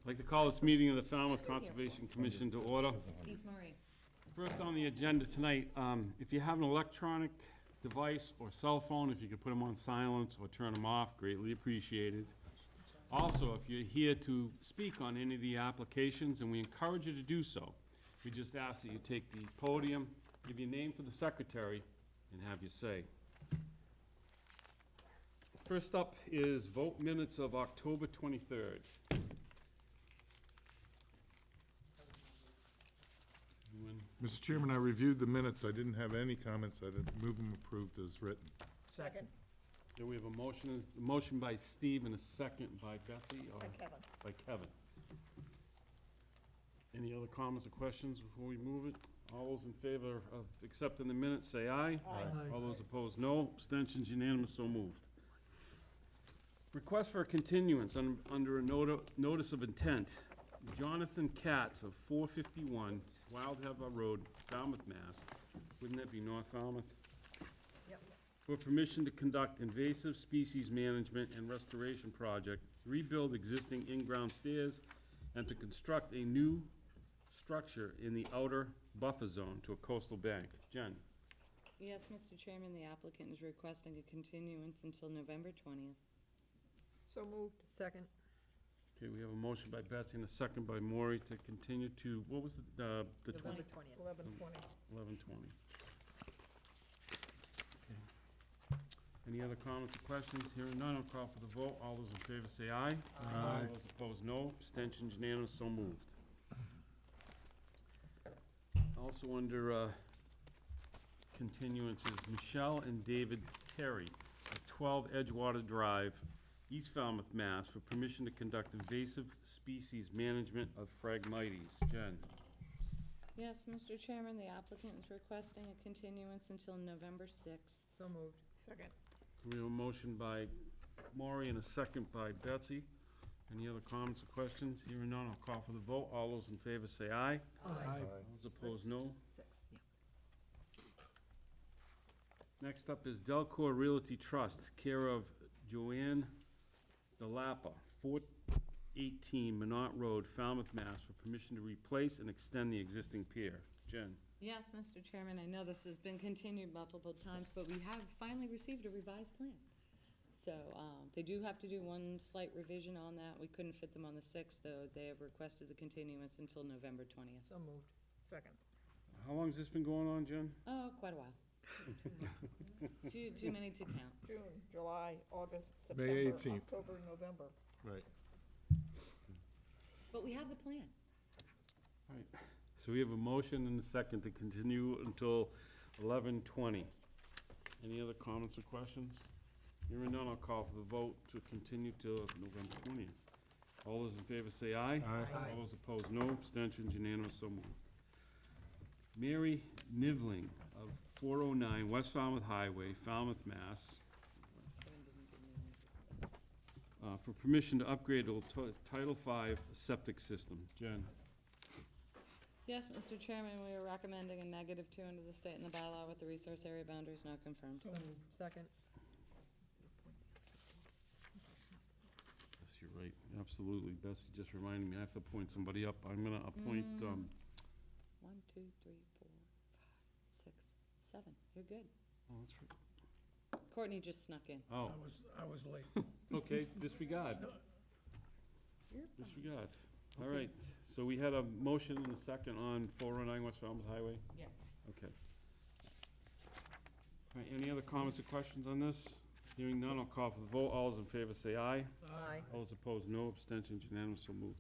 I'd like to call this meeting of the Falmouth Conservation Commission to order. He's Marie. First on the agenda tonight, if you have an electronic device or cell phone, if you could put them on silence or turn them off, greatly appreciated. Also, if you're here to speak on any of the applications, and we encourage you to do so, we just ask that you take the podium, give your name for the secretary, and have your say. First up is vote minutes of October 23rd. Mr. Chairman, I reviewed the minutes. I didn't have any comments. I didn't move them approved as written. Second. Here we have a motion by Steve and a second by Betsy, or By Kevin. by Kevin. Any other comments or questions before we move it? All those in favor of accepting the minutes, say aye. Aye. All those opposed, no. Abstentions unanimous, so moved. Request for a continuance under a notice of intent. Jonathan Katz of 451 Wildhaver Road, Falmouth, Mass. Wouldn't that be North Falmouth? Yep. For permission to conduct invasive species management and restoration project, rebuild existing in-ground stairs, and to construct a new structure in the outer buffer zone to a coastal bank. Jen? Yes, Mr. Chairman, the applicant is requesting a continuance until November 20th. So moved. Second. Okay, we have a motion by Betsy and a second by Maury to continue to, what was the November 20? 20th. 11:20. 11:20. Any other comments or questions? Hearing none, I'll call for the vote. All those in favor say aye. All those opposed, no. Abstentions unanimous, so moved. Also under continuance is Michelle and David Terry at 12 Edgewater Drive, East Falmouth, Mass. for permission to conduct invasive species management of Phragmites. Jen? Yes, Mr. Chairman, the applicant is requesting a continuance until November 6th. So moved. Second. We have a motion by Maury and a second by Betsy. Any other comments or questions? Hearing none, I'll call for the vote. All those in favor say aye. Those opposed, no. 6th, yeah. Next up is Delcor Realty Trust, care of Joanne DeLappa, 418 Minot Road, Falmouth, Mass. for permission to replace and extend the existing pier. Jen? Yes, Mr. Chairman, I know this has been continued multiple times, but we have finally received a revised plan. So, they do have to do one slight revision on that. We couldn't fit them on the 6th, though. They have requested the continuance until November 20th. So moved. Second. How long's this been going on, Jen? Oh, quite a while. Too many to count. June, July, August, May September, 18th. October, November. Right. But we have the plan. All right. So we have a motion and a second to continue until 11:20. Any other comments or questions? Hearing none, I'll call for the vote to continue till November 20th. All those in favor say aye. Aye. All those opposed, no. Abstentions unanimous, so moved. Mary Nivling of 409 West Falmouth Highway, Falmouth, Mass. For permission to upgrade to Title V septic system. Jen? Yes, Mr. Chairman, we are recommending a -2 under the state and the bylaw with the resource area boundaries not confirmed. So moved. Second. Yes, you're right, absolutely. Bessie just reminded me, I have to appoint somebody up. I'm gonna appoint, 1, 2, 3, 4, 5, 6, 7. You're good. oh, that's right. Courtney just snuck in. Oh, I was late. okay, disregard, You're fine. disregard. All right, so we had a motion and a second on 409 West Falmouth Highway? Yeah. Okay. All right, any other comments or questions on this? Hearing none, I'll call for the vote. All those in favor say aye. Aye. All those opposed, no. Abstentions unanimous, so moved.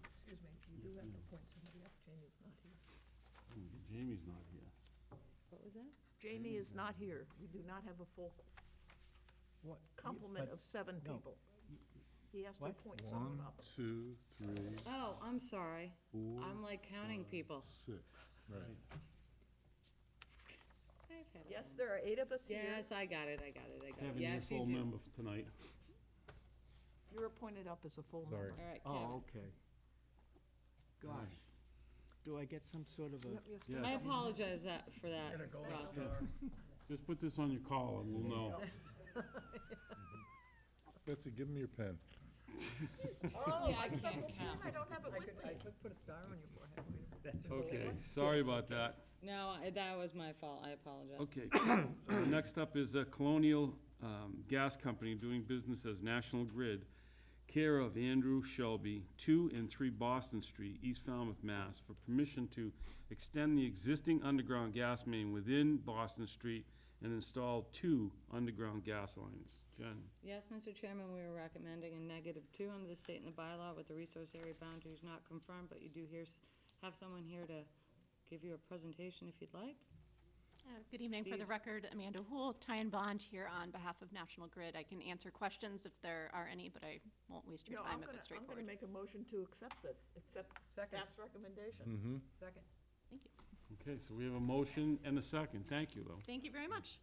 Excuse me, you do have to appoint somebody up. Jamie's not here. Jamie's not here. What was that? Jamie is not here. We do not have a full What? complement of 7 no. people. He has to What? appoint someone 1, up. 2, 3, Oh, I'm sorry. 4, I'm like counting people. 6. Right. I've had a Yes, long- there are 8 of us here. Yes, I got it. Having you a Yes, you full do. member for tonight. You're appointed up as a full Sorry. member. All right, Kevin. Oh, okay. Gosh, do I get some sort of a, Yep, yes, Yes. I apologize for that, Get a gold Ross. star. Just put this on your collar and we'll know. Betsy, give him your pen. Oh, Yeah, I my can't special pen, count. I don't have it I with could, me. I could put a star on your forehead. Wait a minute. That's Okay, sorry about that. No, that was my fault, I apologize. Okay, next up is Colonial Gas Company doing business as National Grid, care of Andrew Shelby, 2 and 3 Boston Street, East Falmouth, Mass, for permission to extend the existing underground gas main within Boston Street and install 2 underground gas lines. Jen? Yes, Mr. Chairman, we are recommending a -2 under the state and the bylaw with the resource area boundaries not confirmed, but you do have someone here to give you a presentation if you'd like. Good evening. For the Steve. record, Amanda Houle, Ty and Bond here on behalf of National Grid. I can answer questions if there are any, but I won't waste your No, time I'm if gonna, it's I'm gonna straightforward. make a motion to accept this, accept Second. staff's recommendation. Mm-hmm. Second. Thank you. Okay, so we have a motion and a second. Thank you, though. Thank you very much.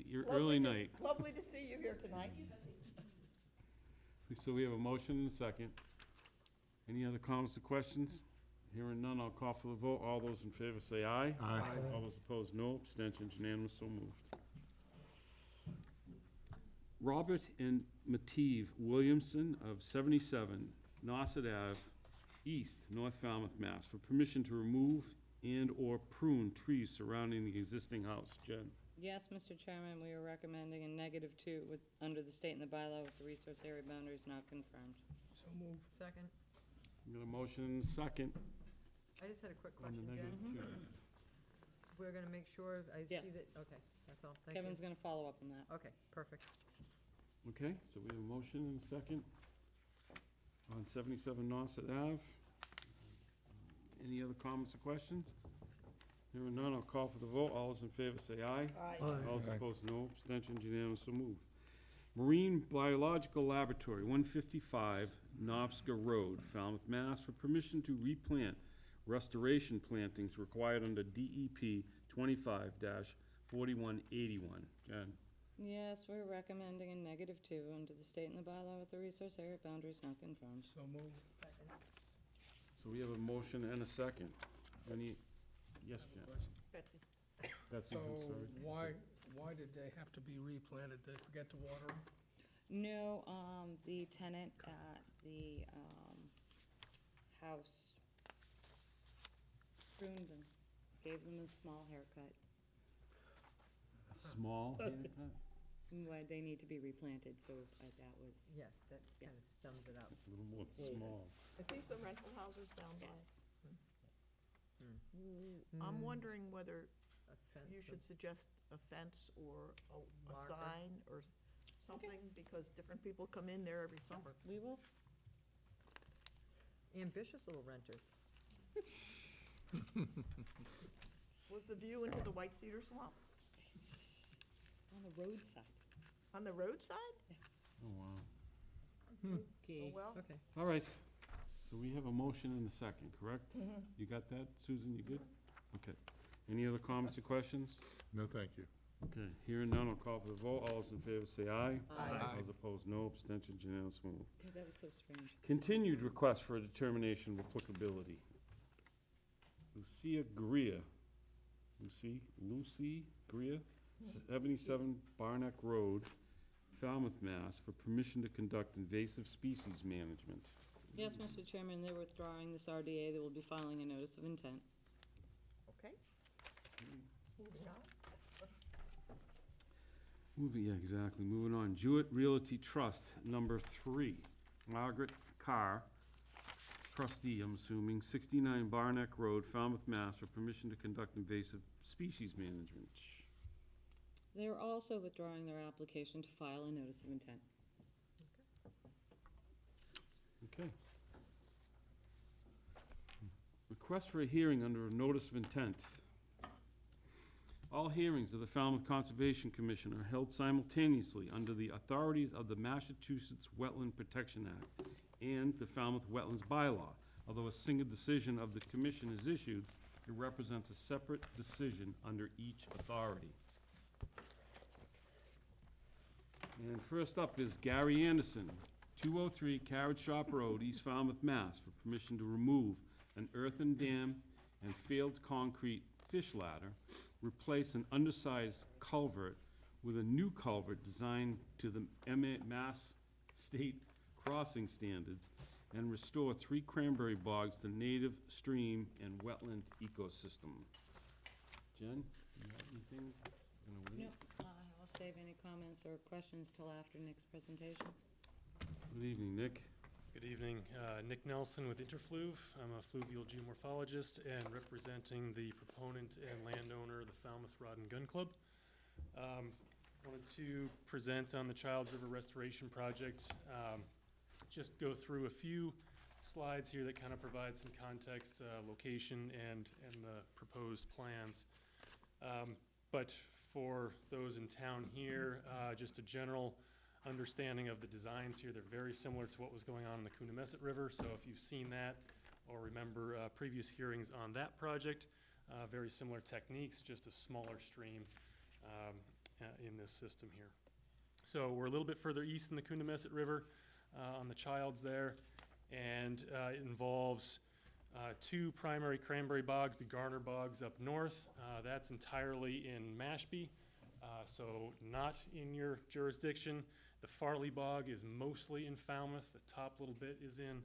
Your Lovely early to- night. Lovely to see you here tonight. So we have a motion and a second. Any other comments or questions? Hearing none, I'll call for the vote. All those in favor say aye. Aye. All those opposed, no. Abstentions, unanimous, so moved. Robert and Mative Williamson of 77 Nauset Ave, East, North Falmouth, Mass, for permission to remove and/or prune trees surrounding the existing house. Jen? Yes, Mr. Chairman, we are recommending a -2 with, under the state and the bylaw with the resource area boundaries not confirmed. So moved. Second. We got a motion and a second I just had a quick on the question, Jen. -2. We're gonna make sure I see Yes. that, okay, that's all, thank you. Kevin's gonna follow up on that. Okay, perfect. Okay, so we have a motion and a second on 77 Nauset Ave. Any other comments or questions? Hearing none, I'll call for the vote. All those in favor say aye. Aye. All those Aye. opposed, no. Abstentions, unanimous, so moved. Marine Biological Laboratory, 155 Knobska Road, Falmouth, Mass, for permission to replant restoration plantings required under DEP 25-4181. Jen? Yes, we're recommending a -2 under the state and the bylaw with the resource area boundaries not confirmed. So moved. So we have a motion and a second. Any, yes, Jen? Betsy. Betsy, So I'm sorry. why did they have to be replanted? Did they forget to water them? No, the tenant at the, house pruned them, gave them a small haircut. A small haircut? Why, they need to be replanted, so that was, Yeah, that kind of sums it up. A little more small. Are these the rental houses down by? yes. I'm wondering whether A fence you of- should suggest a fence or a Marker. sign or something, because different people come in there every summer. We will, Ambitious little renters. Was the view into the White Cedar Swamp? on the roadside. On the roadside? Oh, wow. Oh, Okay. well, Okay. All right, so we have a motion and a second, correct? You got that, Susan, you good? Okay. Any other comments or questions? No, thank you. Okay, hearing none, I'll call for the vote. All those in favor say aye. Aye. All those opposed, no. Abstentions, unanimous, move. Okay, that was so strange. Continued request for a determination of applicability. Lucia Greer. Lucy Greer, 77 Barnack Road, Falmouth, Mass, for permission to conduct invasive species management. Yes, Mr. Chairman, they're withdrawing this RDA. They will be filing a notice of intent. okay. Moving on. Yeah, exactly. Moving on. Jewett Realty Trust, number 3. Margaret Carr, trustee, I'm assuming, 69 Barnack Road, Falmouth, Mass, for permission to conduct invasive species management. They are also withdrawing their application to file a notice of intent. Okay. Request for a hearing under a notice of intent. All hearings of the Falmouth Conservation Commission are held simultaneously under the authorities of the Massachusetts Wetland Protection Act and the Falmouth Wetlands Bylaw. Although a single decision of the commission is issued, it represents a separate decision under each authority. And first up is Gary Anderson, 203 Carrot Shop Road, East Falmouth, Mass, for permission to remove an earthen dam and failed concrete fish ladder, replace an undersized culvert with a new culvert designed to the Mass State crossing standards and restore 3 cranberry bogs to native stream and wetland ecosystem. Jen, you have anything? Gonna wait? No, I'll save any comments or questions till after Nick's presentation. Good evening, Nick. Good evening. Nick Nelson with Interfluve. I'm a fluvial geomorphologist and representing the proponent and landowner of the Falmouth Rod and Gun Club. Wanted to present on the Childs River Restoration Project. Just go through a few slides here that kind of provide some context, location, and the proposed plans. But for those in town here, just a general understanding of the designs here. They're very similar to what was going on in the Coonamessett River, so if you've seen that or remember previous hearings on that project, very similar techniques, just a smaller stream in this system here. So we're a little bit further east in the Coonamessett River on the Childs there, and it involves 2 primary cranberry bogs, the Garner Bogs up north. That's entirely in Mashpee, so not in your jurisdiction. The Farley Bog is mostly in Falmouth. The top little bit is in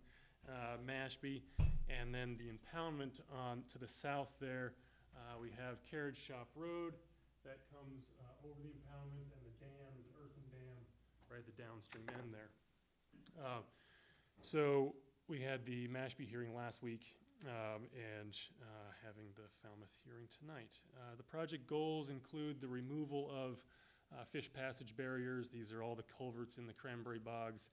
Mashpee. And then the impoundment to the south there, we have Carriage Shop Road that comes over the impoundment, and the dam is an earthen dam right at the downstream end there. So we had the Mashpee hearing last week and having the Falmouth hearing tonight. The project goals include the removal of fish passage barriers. These are all the culverts in the cranberry bogs,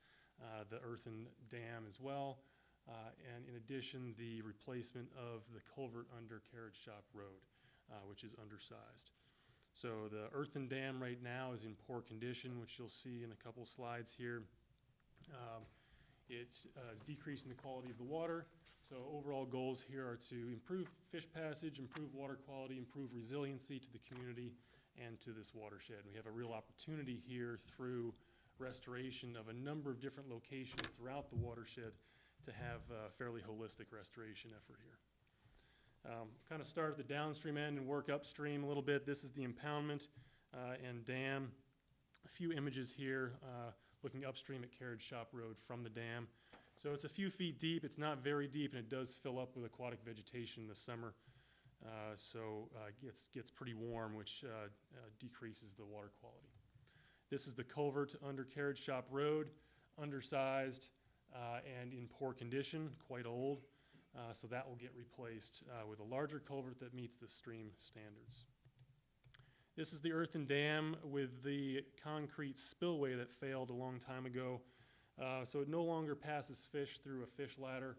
the earthen dam as well, and in addition, the replacement of the culvert under Carriage Shop Road, which is undersized. So the earthen dam right now is in poor condition, which you'll see in a couple slides here. It is decreasing the quality of the water. So overall goals here are to improve fish passage, improve water quality, improve resiliency to the community and to this watershed. We have a real opportunity here through restoration of a number of different locations throughout the watershed to have a fairly holistic restoration effort here. Kind of start at the downstream end and work upstream a little bit. This is the impoundment and dam. A few images here looking upstream at Carriage Shop Road from the dam. So it's a few feet deep. It's not very deep, and it does fill up with aquatic vegetation this summer. It gets pretty warm, which decreases the water quality. This is the culvert under Carriage Shop Road, undersized and in poor condition, quite old. So that will get replaced with a larger culvert that meets the stream standards. This is the earthen dam with the concrete spillway that failed a long time ago. So it no longer passes fish through a fish ladder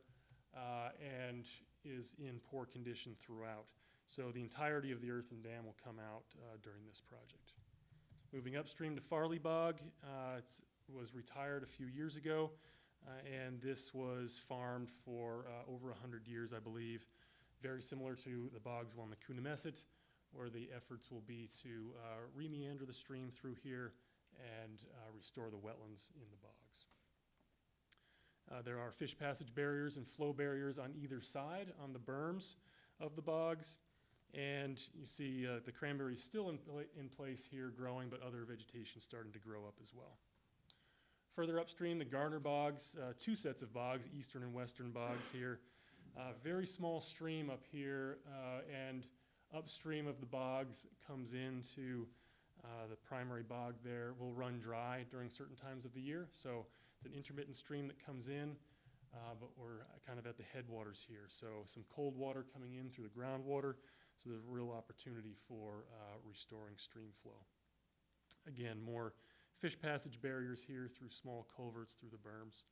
and is in poor condition throughout. So the entirety of the earthen dam will come out during this project. Moving upstream to Farley Bog, it was retired a few years ago, and this was farmed for over 100 years, I believe. Very similar to the bogs along the Coonamessett, where the efforts will be to re-meander the stream through here and restore the wetlands in the bogs. There are fish passage barriers and flow barriers on either side on the berms of the bogs. And you see the cranberry is still in place here growing, but other vegetation starting to grow up as well. Further upstream, the Garner Bogs, 2 sets of bogs, eastern and western bogs here. Very small stream up here, and upstream of the bogs comes into the primary bog there. Will run dry during certain times of the year. So it's an intermittent stream that comes in, but we're kind of at the headwaters here. So some cold water coming in through the groundwater. So there's a real opportunity for restoring stream flow. Again, more fish passage barriers here through small culverts through the berms.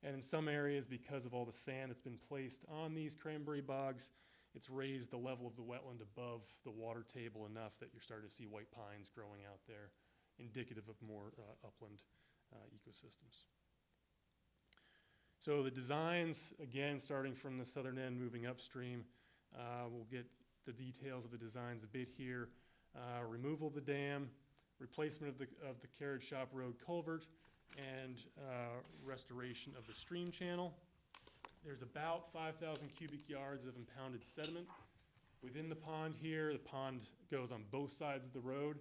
And in some areas, because of all the sand that's been placed on these cranberry bogs, it's raised the level of the wetland above the water table enough that you're starting to see white pines growing out there, indicative of more upland ecosystems. So the designs, again, starting from the southern end, moving upstream, we'll get the details of the designs a bit here. Removal of the dam, replacement of the Carriage Shop Road culvert, and restoration of the stream channel. There's about 5,000 cubic yards of impounded sediment within the pond here. The pond goes on both sides of the road.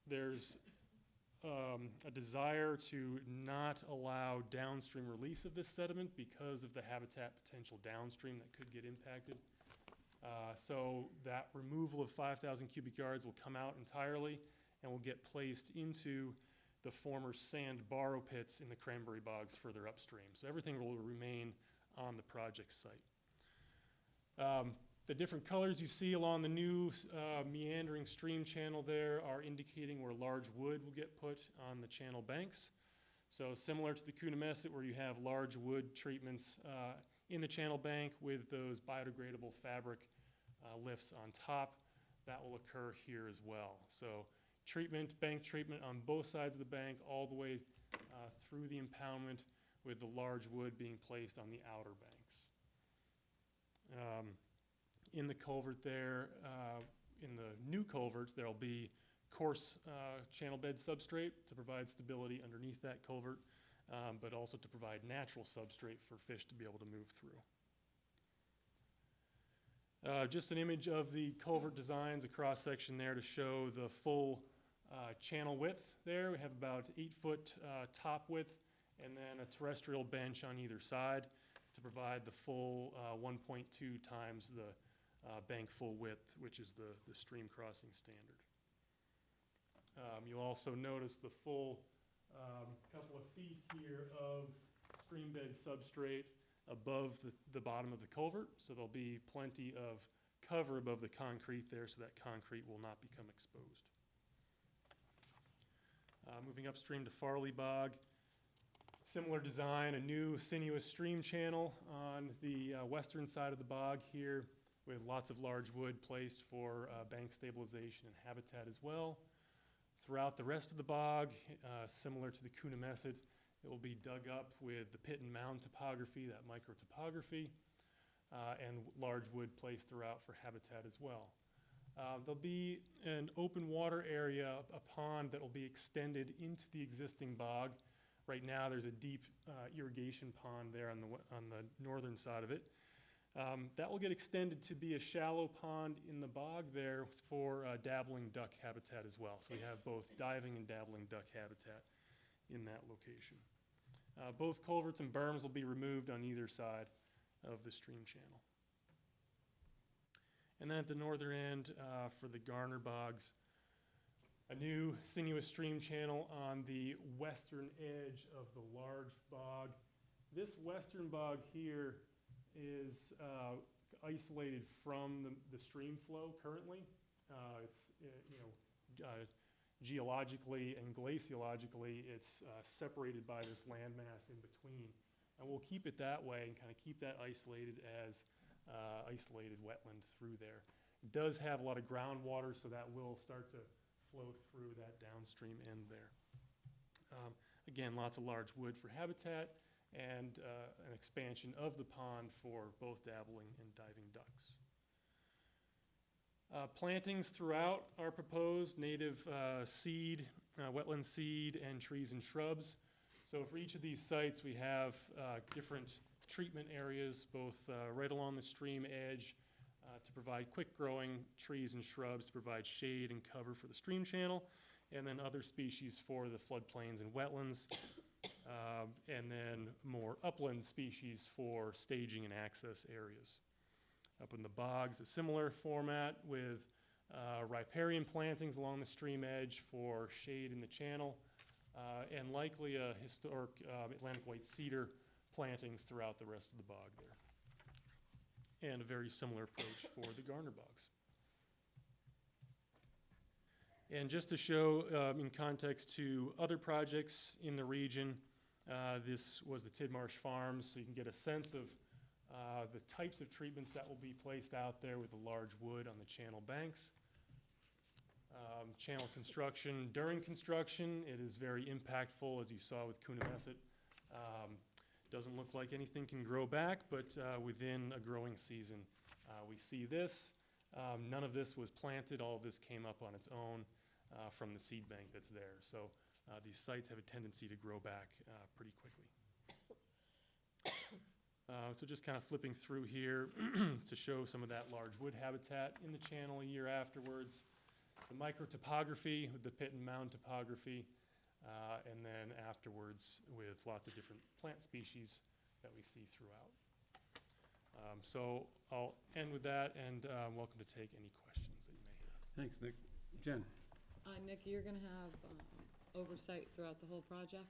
There's a desire to not allow downstream release of this sediment because of the habitat potential downstream that could get impacted. So that removal of 5,000 cubic yards will come out entirely and will get placed into the former sand borrow pits in the cranberry bogs further upstream. So everything will remain on the project site. The different colors you see along the new meandering stream channel there are indicating where large wood will get put on the channel banks. So similar to the Coonamessett, where you have large wood treatments in the channel bank with those biodegradable fabric lifts on top, that will occur here as well. So bank treatment on both sides of the bank all the way through the impoundment, with the large wood being placed on the outer banks. In the culvert there, in the new culvert, there'll be coarse channel bed substrate to provide stability underneath that culvert, but also to provide natural substrate for fish to be able to move through. Just an image of the culvert designs, a cross section there to show the full channel width there. We have about 8-foot top width and then a terrestrial bench on either side to provide the full 1.2 times the bank full width, which is the stream crossing standard. You'll also notice the full couple of feet here of stream bed substrate above the bottom of the culvert, so there'll be plenty of cover above the concrete there so that concrete will not become exposed. Moving upstream to Farley Bog, similar design, a new sinuous stream channel on the western side of the bog here, with lots of large wood placed for bank stabilization and habitat as well. Throughout the rest of the bog, similar to the Coonamessett, it will be dug up with the pit and mound topography, that microtopography, and large wood placed throughout for habitat as well. There'll be an open water area, a pond that will be extended into the existing bog. Right now, there's a deep irrigation pond there on the northern side of it. That will get extended to be a shallow pond in the bog there for dabbling duck habitat as well. So we have both diving and dabbling duck habitat in that location. Both culverts and berms will be removed on either side of the stream channel. And then at the northern end, for the Garner bogs, a new sinuous stream channel on the western edge of the large bog. This western bog here is isolated from the stream flow currently. Geologically and glaciologically, it's separated by this landmass in between. And we'll keep it that way and kind of keep that isolated as isolated wetland through there. It does have a lot of groundwater, so that will start to flow through that downstream end there. Again, lots of large wood for habitat and an expansion of the pond for both dabbling and diving ducks. Plantings throughout are proposed, native seed, wetland seed, and trees and shrubs. So for each of these sites, we have different treatment areas, both right along the stream edge to provide quick growing trees and shrubs to provide shade and cover for the stream channel, and then other species for the floodplains and wetlands, and then more upland species for staging and access areas. Up in the bogs, a similar format with riparian plantings along the stream edge for shade in the channel, and likely a historic Atlantic white cedar plantings throughout the rest of the bog there. And a very similar approach for the Garner bogs. And just to show in context to other projects in the region, this was the Tidmarsh Farms, so you can get a sense of the types of treatments that will be placed out there with the large wood on the channel banks. Channel construction. During construction, it is very impactful, as you saw with Coonamessett. Doesn't look like anything can grow back, but within a growing season, we see this. None of this was planted. All of this came up on its own from the seed bank that's there. So these sites have a tendency to grow back pretty quickly. So just kind of flipping through here to show some of that large wood habitat in the channel a year afterwards. The microtopography with the pit and mound topography. and then afterwards with lots of different plant species that we see throughout. So I'll end with that, and welcome to take any questions that you may have. Thanks, Nick. Jen? Nick, you're gonna have oversight throughout the whole project?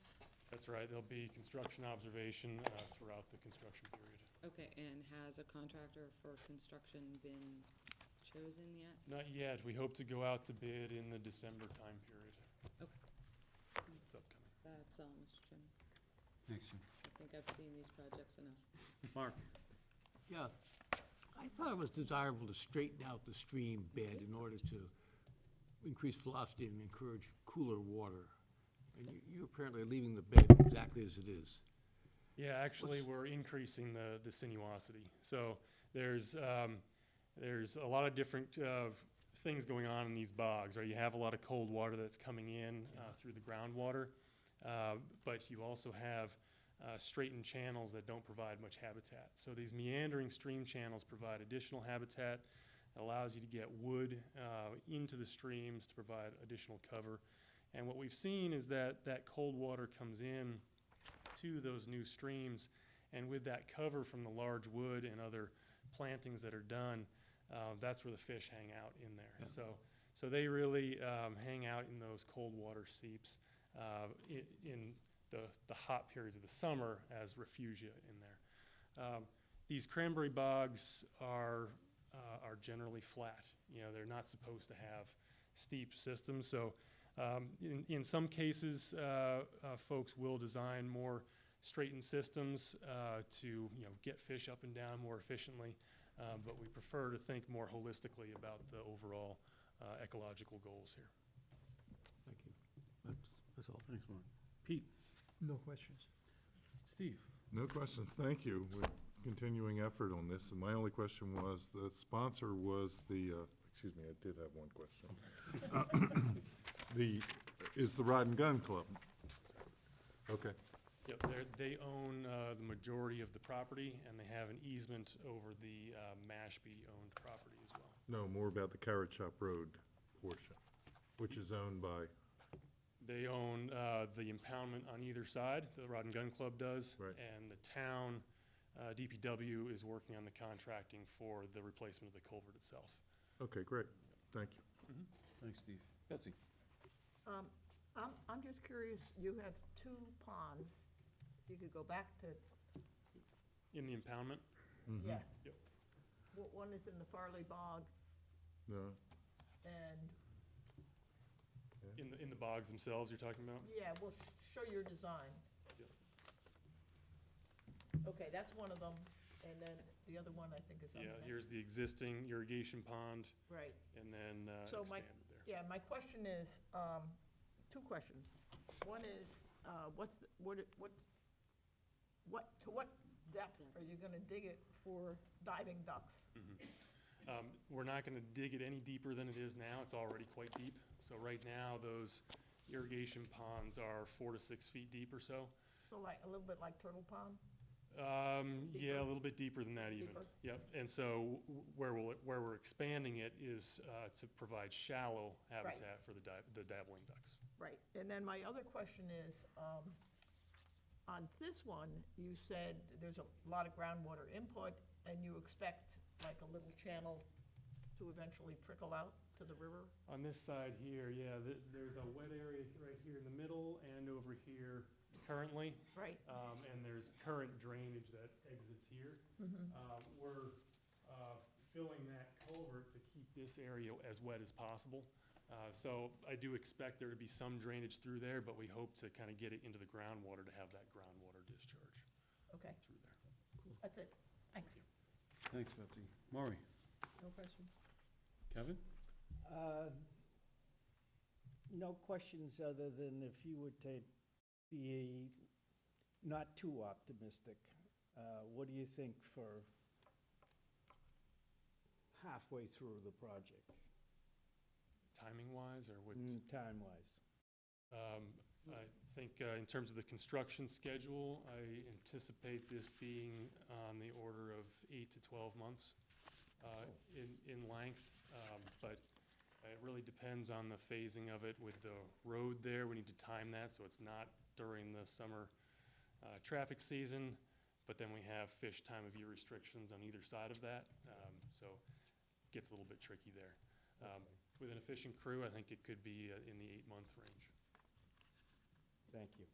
That's right, there'll be construction observation throughout the construction period. Okay, and has a contractor for construction been chosen yet? Not yet, we hope to go out to bid in the December time period. Okay. It's upcoming. That's all, Mr. Chairman. Thanks, Jen. I think I've seen these projects enough. Mark? Yeah, I thought it was desirable to straighten out the stream bed in order to increase velocity and encourage cooler water. And you apparently are leaving the bed exactly as it is. Yeah, actually, we're increasing the sinuosity. So there's a lot of different things going on in these bogs, right? You have a lot of cold water that's coming in through the groundwater, but you also have straightened channels that don't provide much habitat. So these meandering stream channels provide additional habitat, allows you to get wood into the streams to provide additional cover. And what we've seen is that cold water comes in to those new streams, and with that cover from the large wood and other plantings that are done, that's where the fish hang out in there. Yeah. So they really hang out in those cold water seeps in the hot periods of the summer as refugia in there. These cranberry bogs are generally flat. You know, they're not supposed to have steep systems. So in some cases, folks will design more straightened systems to get fish up and down more efficiently. But we prefer to think more holistically about the overall ecological goals here. Thank you. That's all. Thanks, Mark. Pete? No questions. Steve? No questions, thank you. We're continuing effort on this, and my only question was, the sponsor was the, excuse me, I did have one question. Is the Rod and Gun Club? Okay, Yep, they own the majority of the property, and they have an easement over the Mashpee-owned property as well. no, more about the Carrot Shop Road portion, which is owned by, They own the impoundment on either side, the Rod and Gun Club does. Right. And the town, DPW, is working on the contracting for the replacement of the culvert itself. okay, great, thank you. Thanks, Steve. Betsy? I'm just curious, you have two ponds, you could go back to, In the impoundment, yeah. Yep. One is in the Farley Bog, No, and, in the bogs themselves you're talking about? yeah, well, show your design. Okay, that's one of them, and then the other one, I think, is on the Yeah, next. here's the existing irrigation pond, Right. and then So my- expanded there. Yeah, my question is, two questions. One is, to what depth are you gonna dig it for diving ducks? We're not gonna dig it any deeper than it is now, it's already quite deep. So right now, those irrigation ponds are 4 to 6 feet deep or so. So like, a little bit like Turtle Pond? Yeah, a little bit deeper than that even. Deeper? Yep, and so where we're expanding it is to provide shallow habitat for the dabbling ducks. Right, and then my other question is, on this one, you said there's a lot of groundwater input, and you expect like a little channel to eventually trickle out to the river? On this side here, yeah, there's a wet area right here in the middle and over here currently. Right. And there's current drainage that exits here. We're filling that culvert to keep this area as wet as possible. So I do expect there to be some drainage through there, but we hope to kind of get it into the groundwater to have that groundwater discharge Okay, through there. that's it, thanks. Thanks, Betsy. Maury? No questions? Kevin? No questions other than if you were to be not too optimistic, what do you think for halfway through the project, Timing-wise, or what? time-wise? I think in terms of the construction schedule, I anticipate this being on the order of 8 to 12 months in length. But It really depends on the phasing of it with the road there. We need to time that so it's not during the summer traffic season, but then we have fish time of year restrictions on either side of that, so it gets a little bit tricky there. With an efficient crew, I think it could be in the 8-month range. Thank you.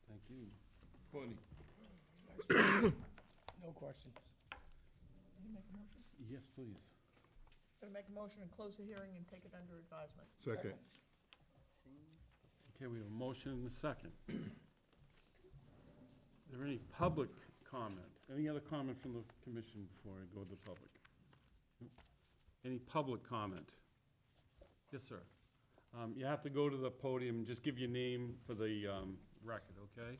Thank you. Courtney? No questions. Can you make a motion? Yes, please. Gonna make a motion and close the hearing and take it under advisement. Second. Okay, we have a motion and a second. Is there any public comment? Any other comment from the commission before I go to the public? Any public comment? Yes, sir. You have to go to the podium and just give your name for the record, okay?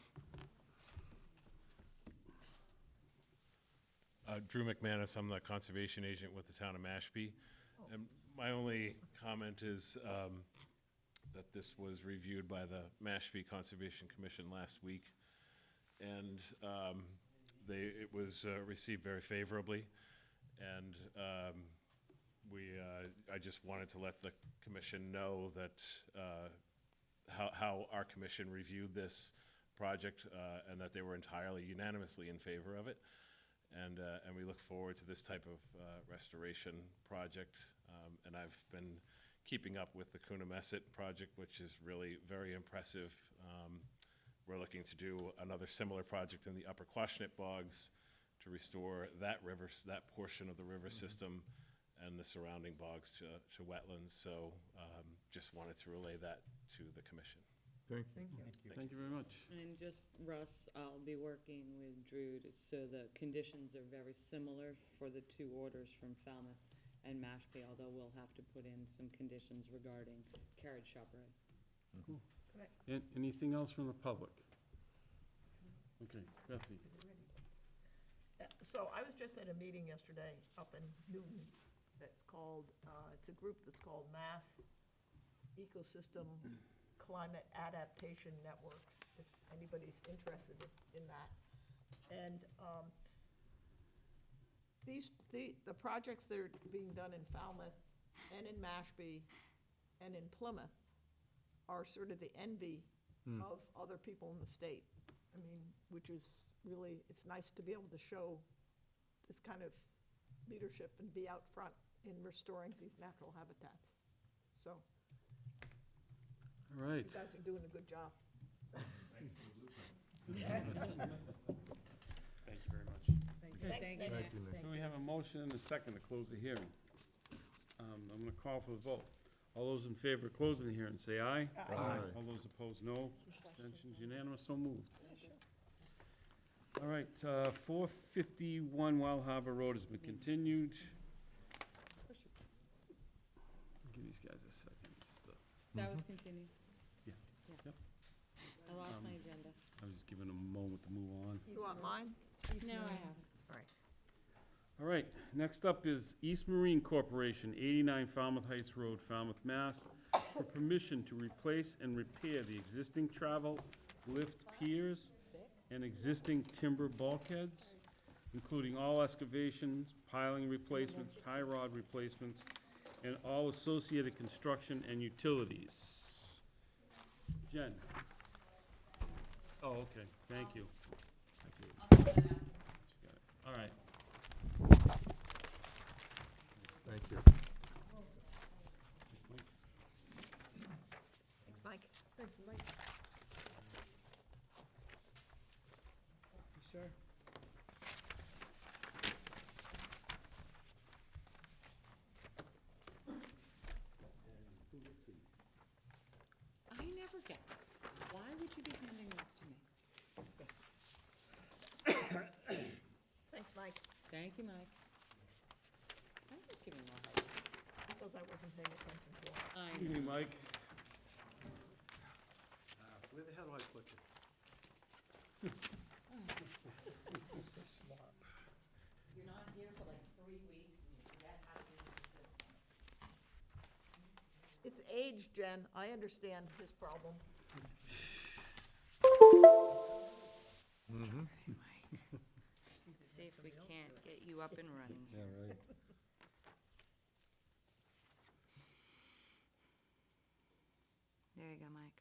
Drew McManus, I'm the conservation agent with the town of Mashpee. And my only comment is that this was reviewed by the Mashpee Conservation Commission last week. And it was received very favorably. And I just wanted to let the commission know that how our commission reviewed this project and that they were entirely unanimously in favor of it. And we look forward to this type of restoration project. And I've been keeping up with the Coonamessett project, which is really very impressive. We're looking to do another similar project in the Upper Quashnet Bogs to restore that portion of the river system and the surrounding bogs to wetlands. So just wanted to relay that to the commission. Thank you. Thank you very much. And just, Russ, I'll be working with Drew, so the conditions are very similar for the two orders from Falmouth and Mashpee, although we'll have to put in some conditions regarding carriage shop road. Cool. Anything else from the public? Okay, Betsy. So I was just at a meeting yesterday up in Newton that's called, it's a group that's called Math Ecosystem Climate Adaptation Network, if anybody's interested in that. And the projects that are being done in Falmouth and in Mashpee and in Plymouth are sort of the envy of other people in the state. I mean, which is really, it's nice to be able to show this kind of leadership and be out front in restoring these natural habitats. So, All right. you guys are doing a good job. Thank you very much. Thanks, Thank Nick. Thank you, Nick. So we have a motion and a second to close the hearing. I'm gonna call for the vote. All those in favor of closing the hearing, say aye. Aye. All those opposed, no. Abstentions unanimous, so moved. All right, 451 Wild Harbor Road has been continued. Give these guys a second. Just, That was continued. Yeah. Yep. I lost my agenda. I was just giving them a moment to move on. You want mine? No, I haven't. All right. All right, next up is East Marine Corporation, 89 Falmouth Heights Road, Falmouth, Mass, for permission to replace and repair the existing travel lift piers and existing timber bulkheads, including all excavations, piling replacements, tie rod replacements, and all associated construction and utilities. Jen? Oh, okay, thank you. All right. Thank you. Thanks, Mike. Thank you, Mike. Sir? I never get this. Why would you be handing this to me? Thanks, Mike, Thank you, Mike. I'm just giving you a hard time. because I wasn't paying attention to it. I know. Evening, Mike. Where the hell do I put this? You're not here for like 3 weeks and you forget how to use the system. It's age, Jen. I understand his problem. See if we can't get you up and running. Yeah, right. you go, Mike.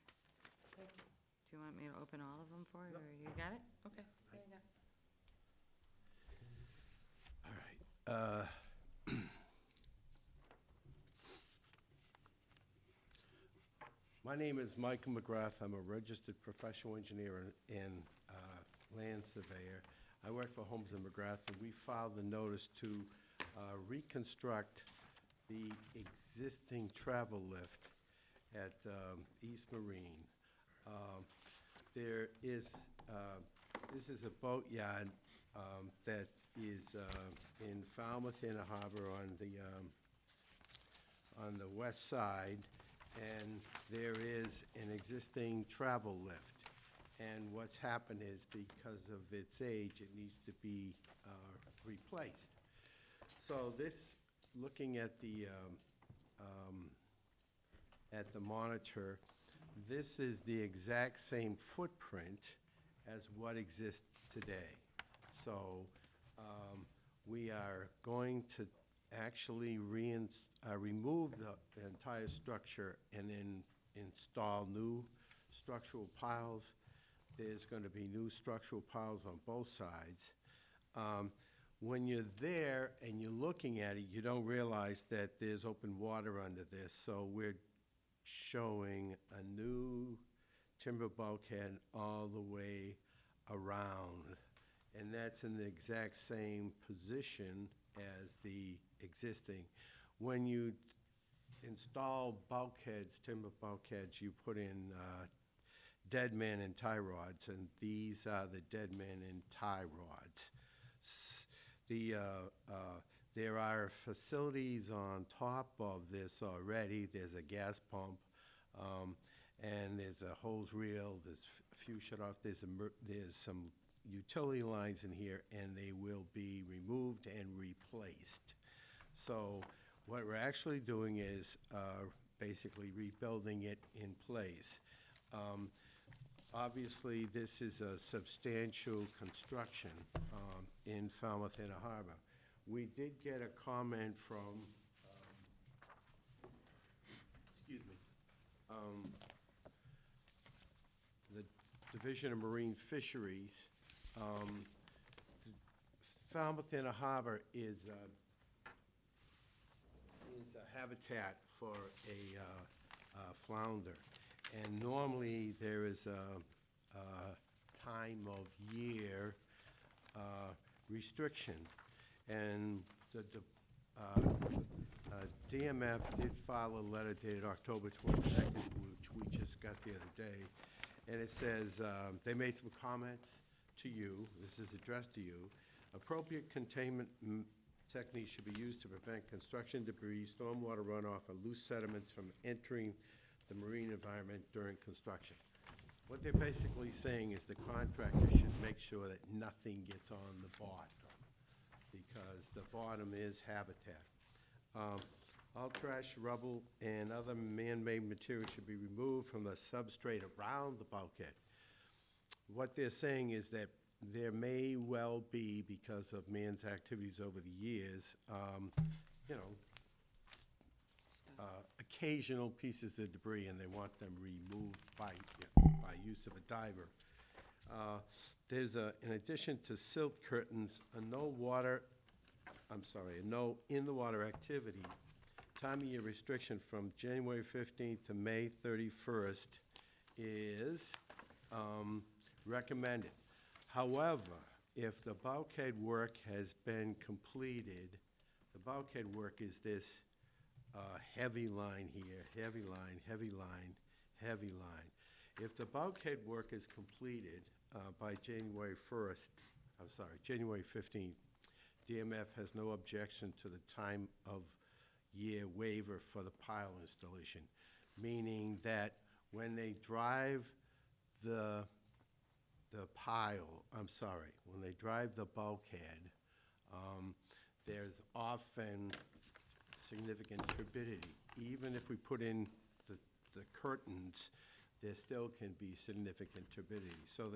Do you want me to open all of them for you, or you got it? Okay, there you go. All right. My name is Michael McGrath. I'm a registered professional engineer and land surveyor. I work for Holmes and McGrath, and we filed the notice to reconstruct the existing travel lift at East Marine. There is, this is a boat yard that is in Falmouth Inner Harbor on the west side, and there is an existing travel lift. And what's happened is, because of its age, it needs to be replaced. So this, looking at the monitor, this is the exact same footprint as what exists today. So we are going to actually remove the entire structure and then install new structural piles. There's going to be new structural piles on both sides. When you're there and you're looking at it, you don't realize that there's open water under this. So we're showing a new timber bulkhead all the way around. And that's in the exact same position as the existing. When you install bulkheads, timber bulkheads, you put in dead man and tie rods, and these are the dead man and tie rods. There are facilities on top of this already. There's a gas pump, and there's a hose reel, there's a few shut-off, there's some utility lines in here, and they will be removed and replaced. So what we're actually doing is basically rebuilding it in place. Obviously, this is a substantial construction in Falmouth Inner Harbor. We did get a comment from, the Division of Marine Fisheries. Falmouth Inner Harbor is a habitat for a flounder. And normally, there is a time of year restriction. And the DMF did file a letter dated October 22nd, which we just got the other day. And it says, they made some comments to you, this is addressed to you. Appropriate containment techniques should be used to prevent construction debris, stormwater runoff, or loose sediments from entering the marine environment during construction. What they're basically saying is the contractor should make sure that nothing gets on the bottom, because the bottom is habitat. All trash, rubble, and other man-made materials should be removed from the substrate around the bulkhead. What they're saying is that there may well be, because of man's activities over the years, occasional pieces of debris, and they want them removed by use of a diver. There's in addition to silt curtains, a no in-the-water activity, time of year restriction from January 15th to May 31st is recommended. However, if the bulkhead work has been completed, the bulkhead work is this heavy line here, heavy line, heavy line, heavy line. If the bulkhead work is completed by January 15th, DMF has no objection to the time of year waiver for the pile installation, meaning that when they drive the bulkhead, there's often significant turbidity. Even if we put in the curtains, there still can be significant turbidity. So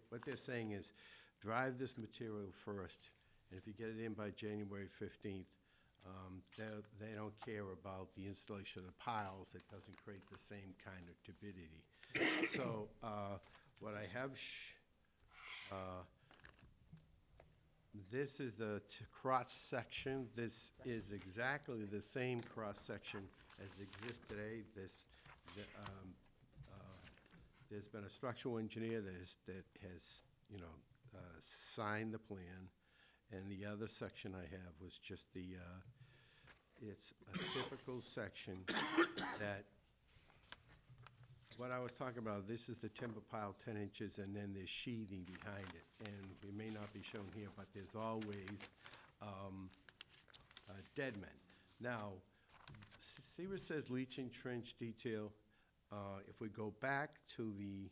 what they're saying is, drive this material first, and if you get it in by January 15th, They don't care about the installation of the piles. It doesn't create the same kind of turbidity. So what I have, this is the cross-section. This is exactly the same cross-section as exists today. There's been a structural engineer that has, you know, signed the plan, and the other section I have was just the, it's a typical section that, what I was talking about, this is the timber pile 10 inches, and then there's sheathing behind it. And it may not be shown here, but there's always dead men. Now, see where it says leaching trench detail? If we go back to the,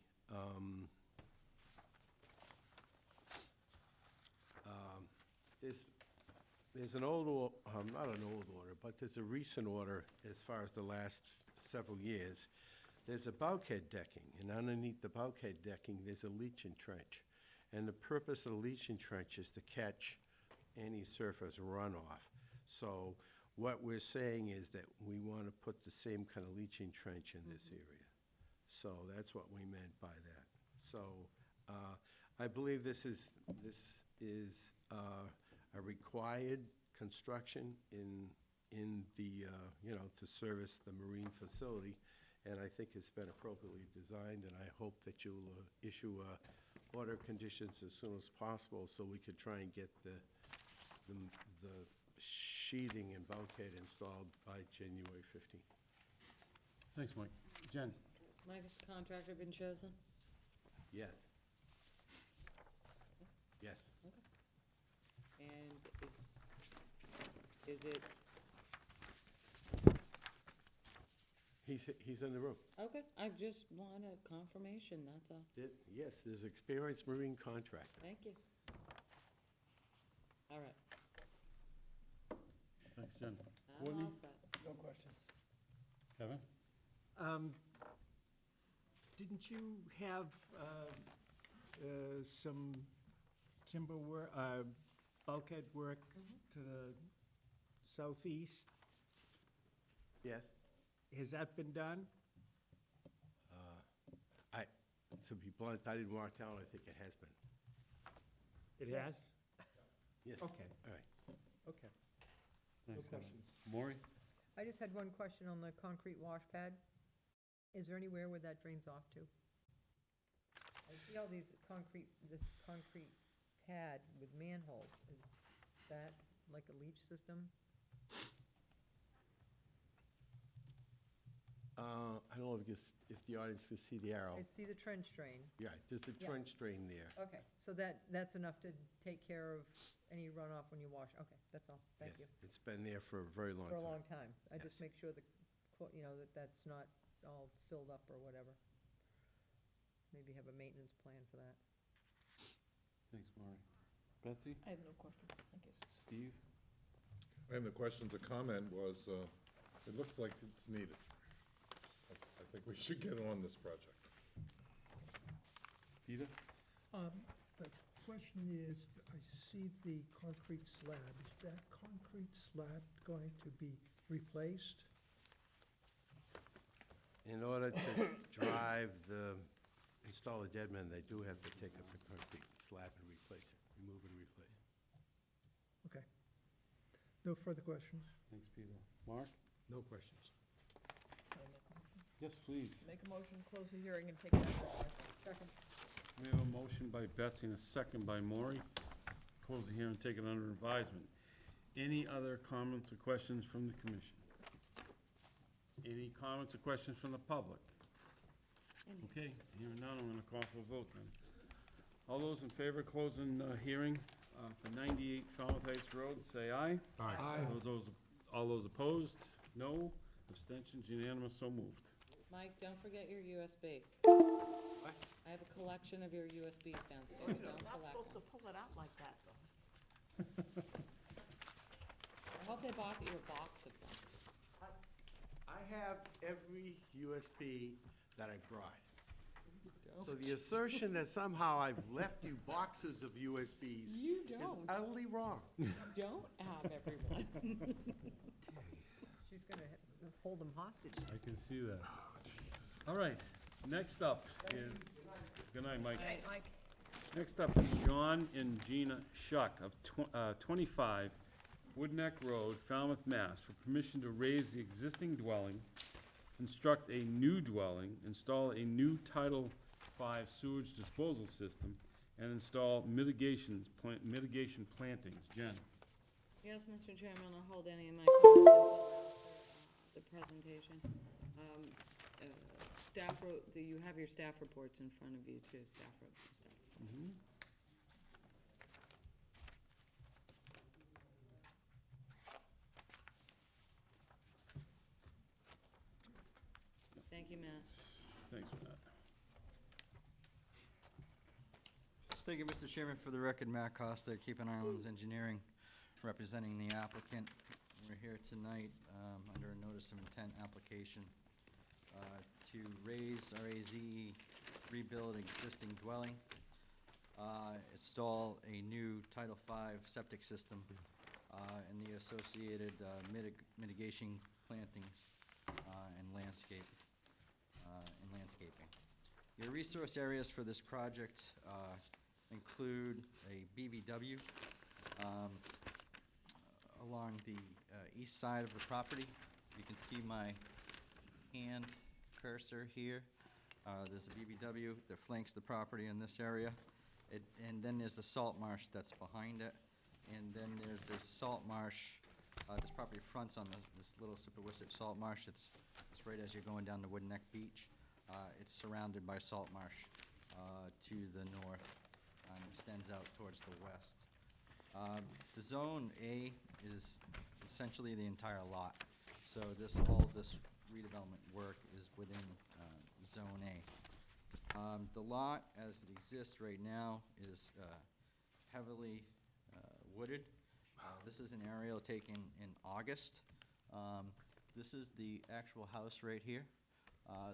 there's an old, not an old order, but there's a recent order as far as the last several years. There's a bulkhead decking, and underneath the bulkhead decking, there's a leaching trench. And the purpose of the leaching trench is to catch any surface runoff. So what we're saying is that we want to put the same kind of leaching trench in this area. So that's what we meant by that. So I believe this is a required construction in the, you know, to service the marine facility. And I think it's been appropriately designed, and I hope that you'll issue order conditions as soon as possible so we could try and get the sheathing and bulkhead installed by January 15th. Thanks, Mike. Jen? Mike, has the contractor been chosen? Yes. Yes. And is it, He's in the room. okay, I just want a confirmation, that's all. Yes, there's experienced marine contractor. Thank you. All right. Thanks, Jen. I'm Courtney? all set. No questions. Kevin? Didn't you have some timber work, bulkhead work to the southeast? Yes. Has that been done? To be blunt, I didn't walk down, I think it has been. It has? Yes. Okay, All right. okay. Thanks, Kevin. questions. Maury? I just had one question on the concrete wash pad. Is there anywhere where that drains off to? I see all these this concrete pad with manholes. Is that like a leach system? I don't know if the audience can see the arrow. I see the trench drain. Yeah, there's a Yeah. trench drain there. Okay, so that's enough to take care of any runoff when you wash? Okay, that's all. Thank you. Yes, it's been there for a very long For time. a long time. I just Yes. make sure you know, that's not all filled up or whatever. Maybe have a maintenance plan for that. Thanks, Maury. Betsy? I have no questions, thank you. Steve? I have no questions. A comment was, it looks like it's needed. I think we should get on this project. Peter? The question is, I see the concrete slab. Is that concrete slab going to be replaced? In order to install a dead man, they do have to take up the concrete slab and replace it, remove and replace it. Okay. No further questions? Thanks, Peter. Mark? No questions. Can I make a motion? Yes, please. Make a motion, to close the hearing and take it under advisement. Second. We have a motion by Betsy and a second by Maury. Close the hearing, take it under advisement. Any other comments or questions from the commission? Any comments or questions from the public? Okay, hearing none, I'm gonna call for a vote then. All those in favor of closing hearing for 98 Falmouth Heights Road, say aye. Aye. All those opposed? No. Abstentions, unanimous, so moved. Mike, don't forget your USB. What? I have a collection of your USBs downstairs, You're don't not collect supposed to them. pull it out like that, though. I hope they bought you a box of them. I have every USB that I brought. So the assertion that somehow I've left you boxes of USBs You is don't. utterly wrong. Don't have everyone. She's gonna hold them hostage. I can see that. All right, next up is, good night, Mike. Mike, Next up is John and Gina Shuck of 25 Woodneck Road, Falmouth, Mass., for permission to raise the existing dwelling, construct a new dwelling, install a new Title V sewage disposal system, and install mitigation plantings. Jen? Yes, Mr. Chairman, I'll hold any of my comments until after the presentation. Staff wrote, you have your staff reports in front of you too, staff wrote some stuff. Thank you, Matt. Thanks for that. Thank you, Mr. Chairman. For the record, Matt Costa, Cape and Islands Engineering, representing the applicant. We're here tonight under a notice of intent application to raise RAZE, rebuild existing dwelling, install a new Title V septic system, and the associated mitigation plantings and landscaping. Your resource areas for this project include a BVW along the east side of the property. You can see my hand cursor here. There's a BVW that flanks the property in this area. And then there's a salt marsh that's behind it. And then there's a salt marsh. This property fronts on this little Sippawisset salt marsh. It's right as you're going down to Woodneck Beach. It's surrounded by salt marsh to the north and extends out towards the west. The Zone A is essentially the entire lot. So all this redevelopment work is within Zone A. The lot, as it exists right now, is heavily wooded. This is an aerial taken in August. This is the actual house right here.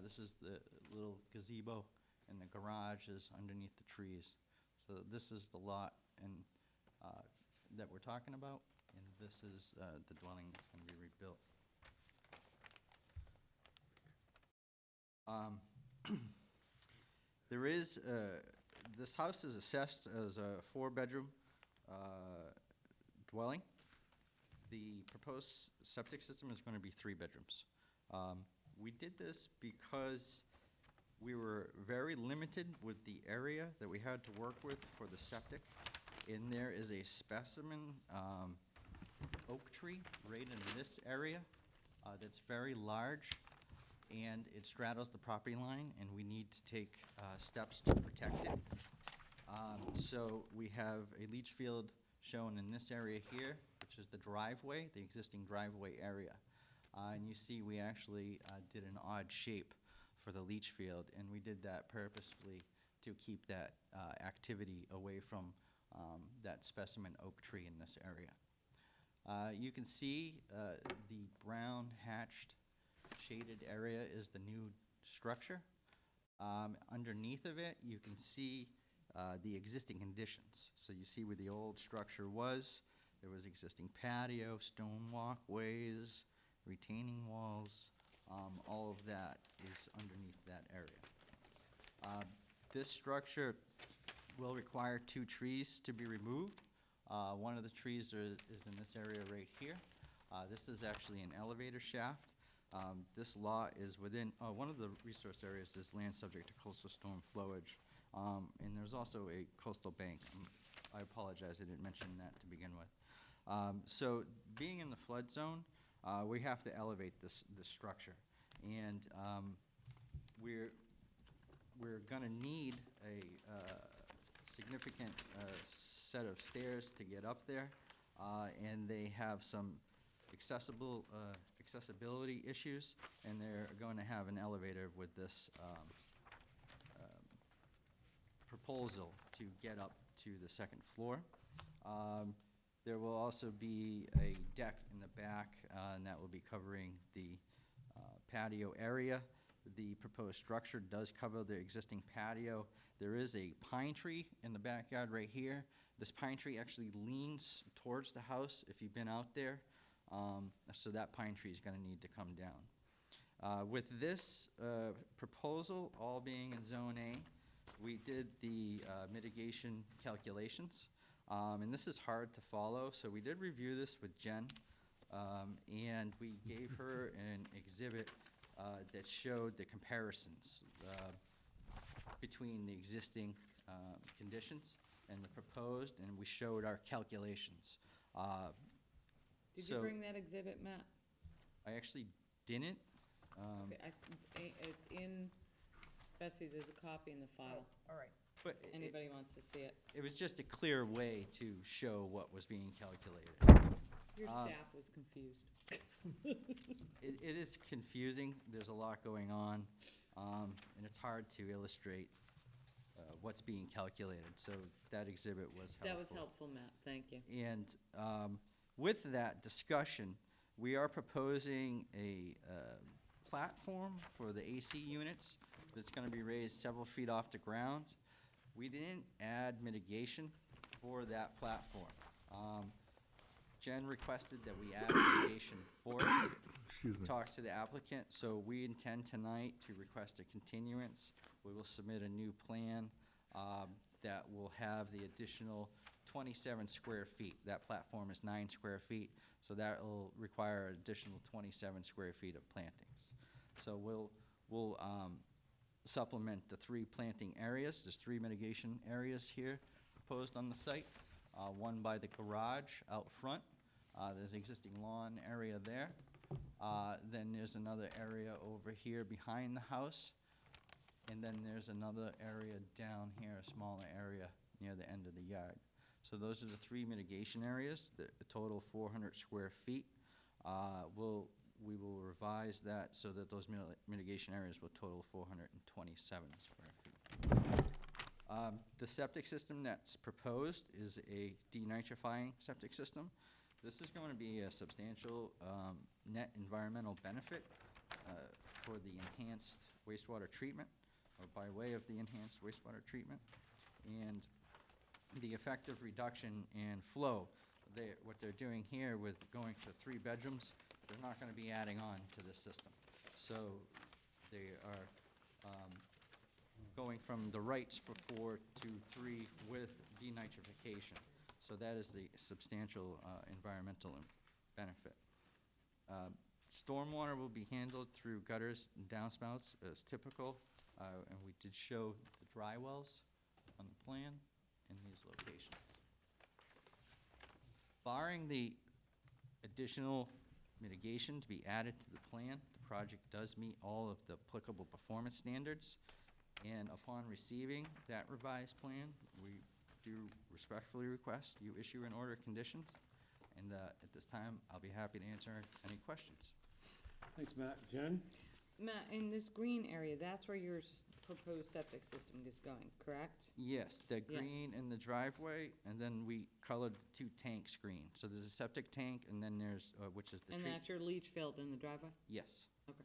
This is the little gazebo, and the garage is underneath the trees. So this is the lot that we're talking about, and this is the dwelling that's going to be rebuilt. This house is assessed as a 4-bedroom dwelling. The proposed septic system is going to be 3 bedrooms. We did this because we were very limited with the area that we had to work with for the septic. And there is a specimen oak tree right in this area that's very large, and it straddles the property line, and we need to take steps to protect it. So we have a leach field shown in this area here, which is the driveway, the existing driveway area. And you see we actually did an odd shape for the leach field, and we did that purposefully to keep that activity away from that specimen oak tree in this area. You can see the brown hatched shaded area is the new structure. Underneath of it, you can see the existing conditions. So you see where the old structure was. There was existing patio, stone walkways, retaining walls. All of that is underneath that area. This structure will require 2 trees to be removed. One of the trees is in this area right here. This is actually an elevator shaft. This lot is within, one of the resource areas is land subject to coastal storm flowage. And there's also a coastal bank. I apologize, I didn't mention that to begin with. So being in the flood zone, we have to elevate this structure. And we're gonna need a significant set of stairs to get up there. And they have some accessibility issues, and they're going to have an elevator with this proposal to get up to the 2nd floor. There will also be a deck in the back, and that will be covering the patio area. the proposed structure does cover the existing patio. There is a pine tree in the backyard right here. This pine tree actually leans towards the house, if you've been out there. So that pine tree is gonna need to come down. With this proposal, all being in Zone A, we did the mitigation calculations. And this is hard to follow, so we did review this with Jen. And we gave her an exhibit that showed the comparisons between the existing conditions and the proposed, and we showed our calculations. Did you So bring that exhibit, Matt? I actually didn't. Okay, it's in, Betsy, there's a copy in the file. All right. But If anybody wants to see it. it was just a clear way to show what was being calculated. Your staff was confused. It is confusing, there's a lot going on, and it's hard to illustrate what's being calculated, so that exhibit was helpful. That was helpful, Matt, thank you. And with that discussion, we are proposing a platform for the AC units that's gonna be raised several feet off the ground. We didn't add mitigation for that platform. Jen requested that we add mitigation for it. Excuse me. Talk to the applicant, so we intend tonight to request a continuance. We will submit a new plan that will have the additional 27 square feet. That platform is 9 square feet, so that will require additional 27 square feet of plantings. So we'll supplement the 3 planting areas. There's 3 mitigation areas here proposed on the site. One by the garage out front. There's existing lawn area there. Then there's another area over here behind the house. And then there's another area down here, a smaller area near the end of the yard. So those are the 3 mitigation areas, the total 400 square feet. We will revise that so that those mitigation areas will total 427 square feet. The septic system that's proposed is a denitrifying septic system. This is going to be a substantial net environmental benefit for the enhanced wastewater treatment, or by way of the enhanced wastewater treatment. And the effective reduction in flow, what they're doing here with going to 3 bedrooms, they're not going to be adding on to this system. So they are going from the rights for 4 to 3 with denitrification. So that is the substantial environmental benefit. Stormwater will be handled through gutters and downspouts as typical, and we did show the dry wells on the plan in these locations. Barring the additional mitigation to be added to the plan, the project does meet all of the applicable performance standards. And upon receiving that revised plan, we do respectfully request you issue an order of conditions. And at this time, I'll be happy to answer any questions. Thanks, Matt. Jen? Matt, in this green area, that's where your proposed septic system is going, correct? Yes, the Yeah. green in the driveway, and then we colored the 2 tanks green. So there's a septic tank, and then there's, which is the And tree. that's your leach field in the driveway? Yes. Okay.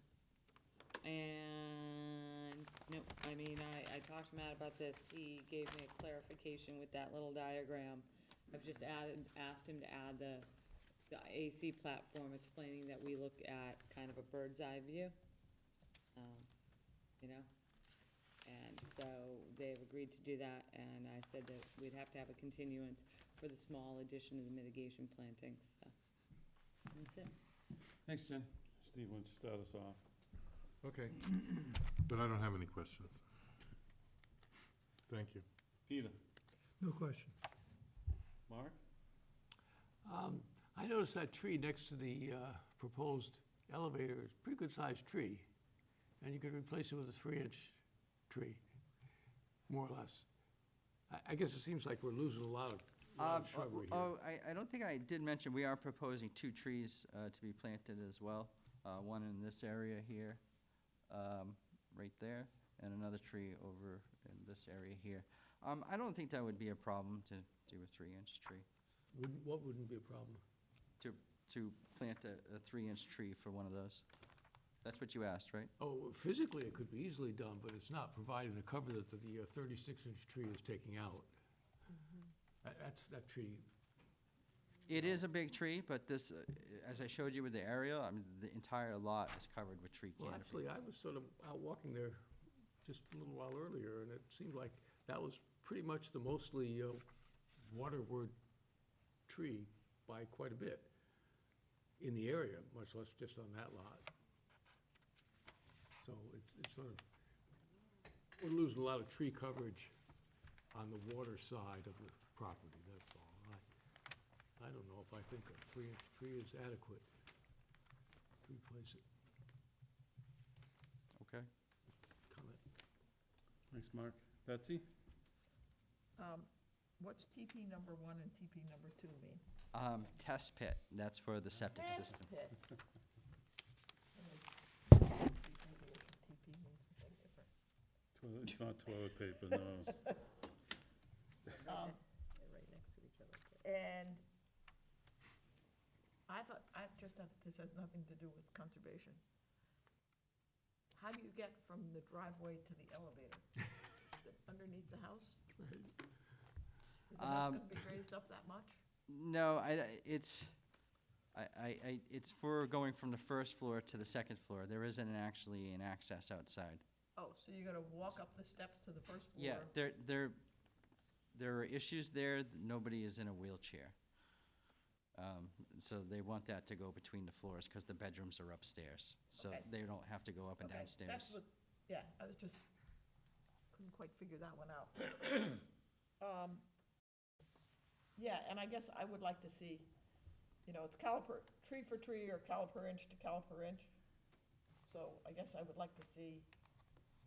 And, no, I mean, I talked to Matt about this, he gave me a clarification with that little diagram. I've just asked him to add the AC platform, explaining that we look at kind of a bird's eye view. You know? And so they've agreed to do that, and I said that we'd have to have a continuance for the small addition to the mitigation plantings, so. That's it. Thanks, Jen. Steve, why don't you start us off? Okay, but I don't have any questions. Thank you. Peter? No question. Mark? I noticed that tree next to the proposed elevator is a pretty good-sized tree, and you could replace it with a 3-inch tree, more or less. I guess it seems like we're losing a lot of shrubbery here. I don't think I did mention, we are proposing 2 trees to be planted as well. One in this area here, right there, and another tree over in this area here. I don't think that would be a problem to do a 3-inch tree, What wouldn't be a problem? to plant a 3-inch tree for one of those. That's what you asked, right? Oh, physically, it could be easily done, but it's not, providing the cover that the 36-inch tree is taking out. That tree, It is a big tree, but this, as I showed you with the aerial, I mean, the entire lot is covered with tree well, canopy. actually, I was sort of out walking there just a little while earlier, and it seemed like that was pretty much the mostly waterward tree by quite a bit in the area, much less just on that lot. So it's sort of, we're losing a lot of tree coverage on the water side of the property, that's all. I don't know if I think a 3-inch tree is adequate to replace it. Okay. Comment. Thanks, Mark. Betsy? What's TP number 1 and TP number 2 mean? Test pit, that's for the septic Test system. pit. TP means something different. It's not toilet paper, no. Um, They're right next to each other. And I just thought this has nothing to do with conservation. How do you get from the driveway to the elevator? Is it underneath the house? Is the house gonna be raised up that much? No, it's for going from the first floor to the second floor. There isn't actually an access outside. Oh, so you're gonna walk up the steps to the first floor? Yeah, there are issues there, nobody is in a wheelchair. So they want that to go between the floors, because the bedrooms are upstairs, so Okay. they don't have to go up and Okay, downstairs. that's what, yeah, I was just, couldn't quite figure that one out. Yeah, and I guess I would like to see, it's caliper, tree for tree or caliper inch to caliper inch. So I guess I would like to see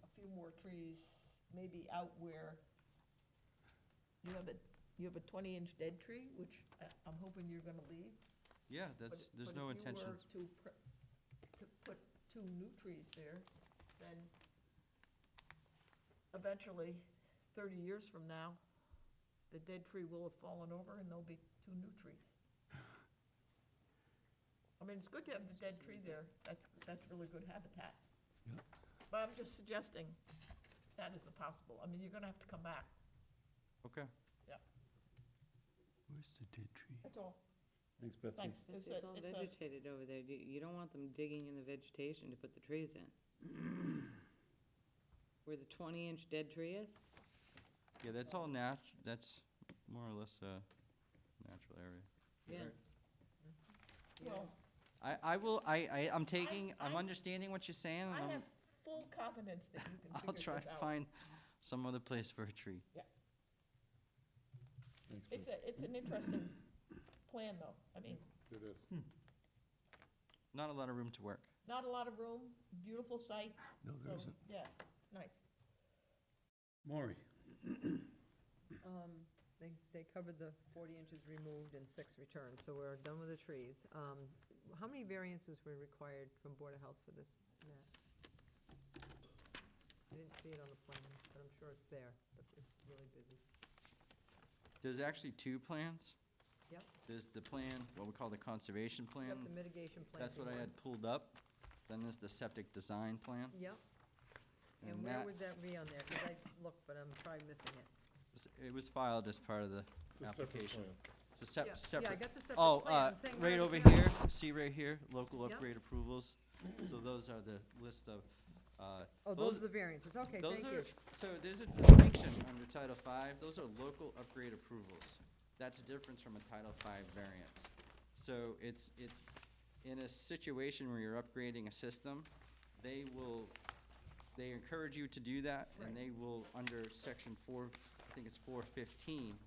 a few more trees, maybe out where you have a 20-inch dead tree, which I'm hoping you're gonna leave. Yeah, there's no intention. But if you were to put 2 new trees there, then eventually, 30 years from now, the dead tree will have fallen over and there'll be 2 new trees. I mean, it's good to have the dead tree there, that's really good habitat. Yeah. But I'm just suggesting that is possible. I mean, you're gonna have to come back, Okay. Where's the dead tree? that's all. Thanks, Betsy. Thanks. It's It's a- all it's a- vegetated over there. You don't want them digging in the vegetation to put the trees in. Where the 20-inch dead tree is? Yeah, that's all that's more or less a natural area. Yeah. Well, I'm understanding what you're saying, and I have full confidence that you can I'll figure this try out. to find some other place for a tree. Thanks, It's Betsy. it's an interesting plan, though. I mean, It is. Not a lot of room to work. not a lot of room, beautiful site, No, there so, isn't. yeah, it's nice. Maury? They covered the 40 inches removed and 6 returned, so we're done with the trees. How many variances were required from Board of Health for this, Matt? I didn't see it on the plan, but I'm sure it's there, but it's really busy. There's actually 2 plans. Yep. There's the plan, what we call the conservation plan. Yep, the mitigation plan. That's what I had pulled up. Then there's the septic design plan. Yep, and where would that be on there? Because I looked, but I'm probably missing it. It was filed as part of the It's a separate application. plan. It's a Yeah, separate. Yeah, I got the separate Oh, plan. I'm saying, where right is over it? here, see right here, local Yep. upgrade approvals. So those are the list of, Oh, those are the variances, okay, those thank are, you. so there's a distinction under Title V, those are local upgrade approvals. That's different from a Title V variance. So it's in a situation where you're upgrading a system, they encourage you to do that, and they will, under section 4, I think it's 415,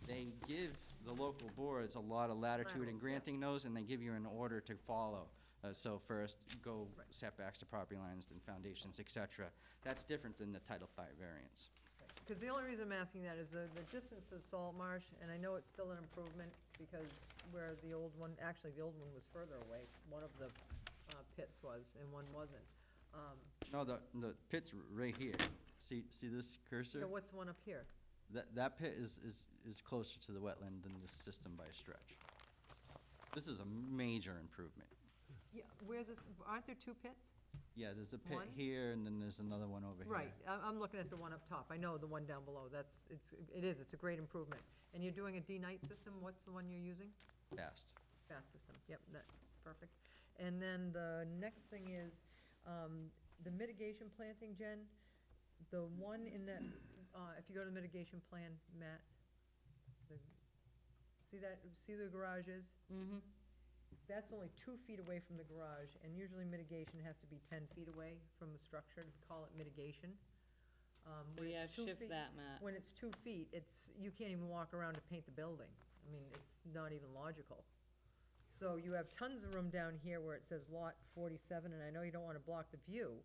they give the local boards a lot of latitude in granting those, and they give you an order to follow. So first, go setbacks to property lines, then foundations, et cetera. That's different than the Title V variance. Because the only reason I'm asking that is the distance to Salt Marsh, and I know it's still an improvement, because where the old one, actually, the old one was further away. One of the pits was, and one wasn't. No, the pit's right here. See this cursor? So what's the one up here? That pit is closer to the wetland than this system by a stretch. This is a major improvement. Yeah, where's this, aren't there 2 pits? Yeah, there's a pit One? here, and then there's another one over here. Right, I'm looking at the one up top. I know the one down below. It's a great improvement. And you're doing a D-night system? What's the one you're using? Fast. Fast system, yep, perfect. And then the next thing is, the mitigation planting, Jen, the one in that, if you go to the mitigation plan, Matt, see the garages? Mm-hmm. That's only 2 feet away from the garage, and usually mitigation has to be 10 feet away from the structure, to call it mitigation. So When yeah, it's 2 shift feet- that, Matt. When it's 2 feet, you can't even walk around to paint the building. I mean, it's not even logical. So you have tons of room down here where it says lot 47, and I know you don't want to block the view,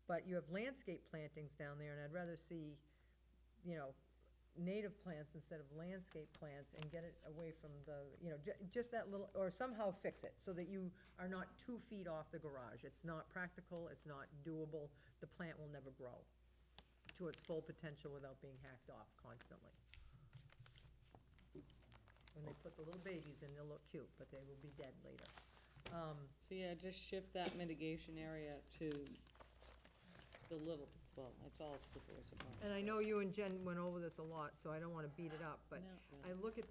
but you have landscape plantings down there, and I'd rather see, native plants instead of landscape plants, and get it away from the, just that little, or somehow fix it, so that you are not 2 feet off the garage. It's not practical, it's not doable, the plant will never grow to its full potential without being hacked off constantly. When they put the little babies in, they'll look cute, but they will be dead later. So yeah, just shift that mitigation area to the little, well, it's all supposed to. And I know you and Jen went over this a lot, so I don't wanna beat it up, but No, I look at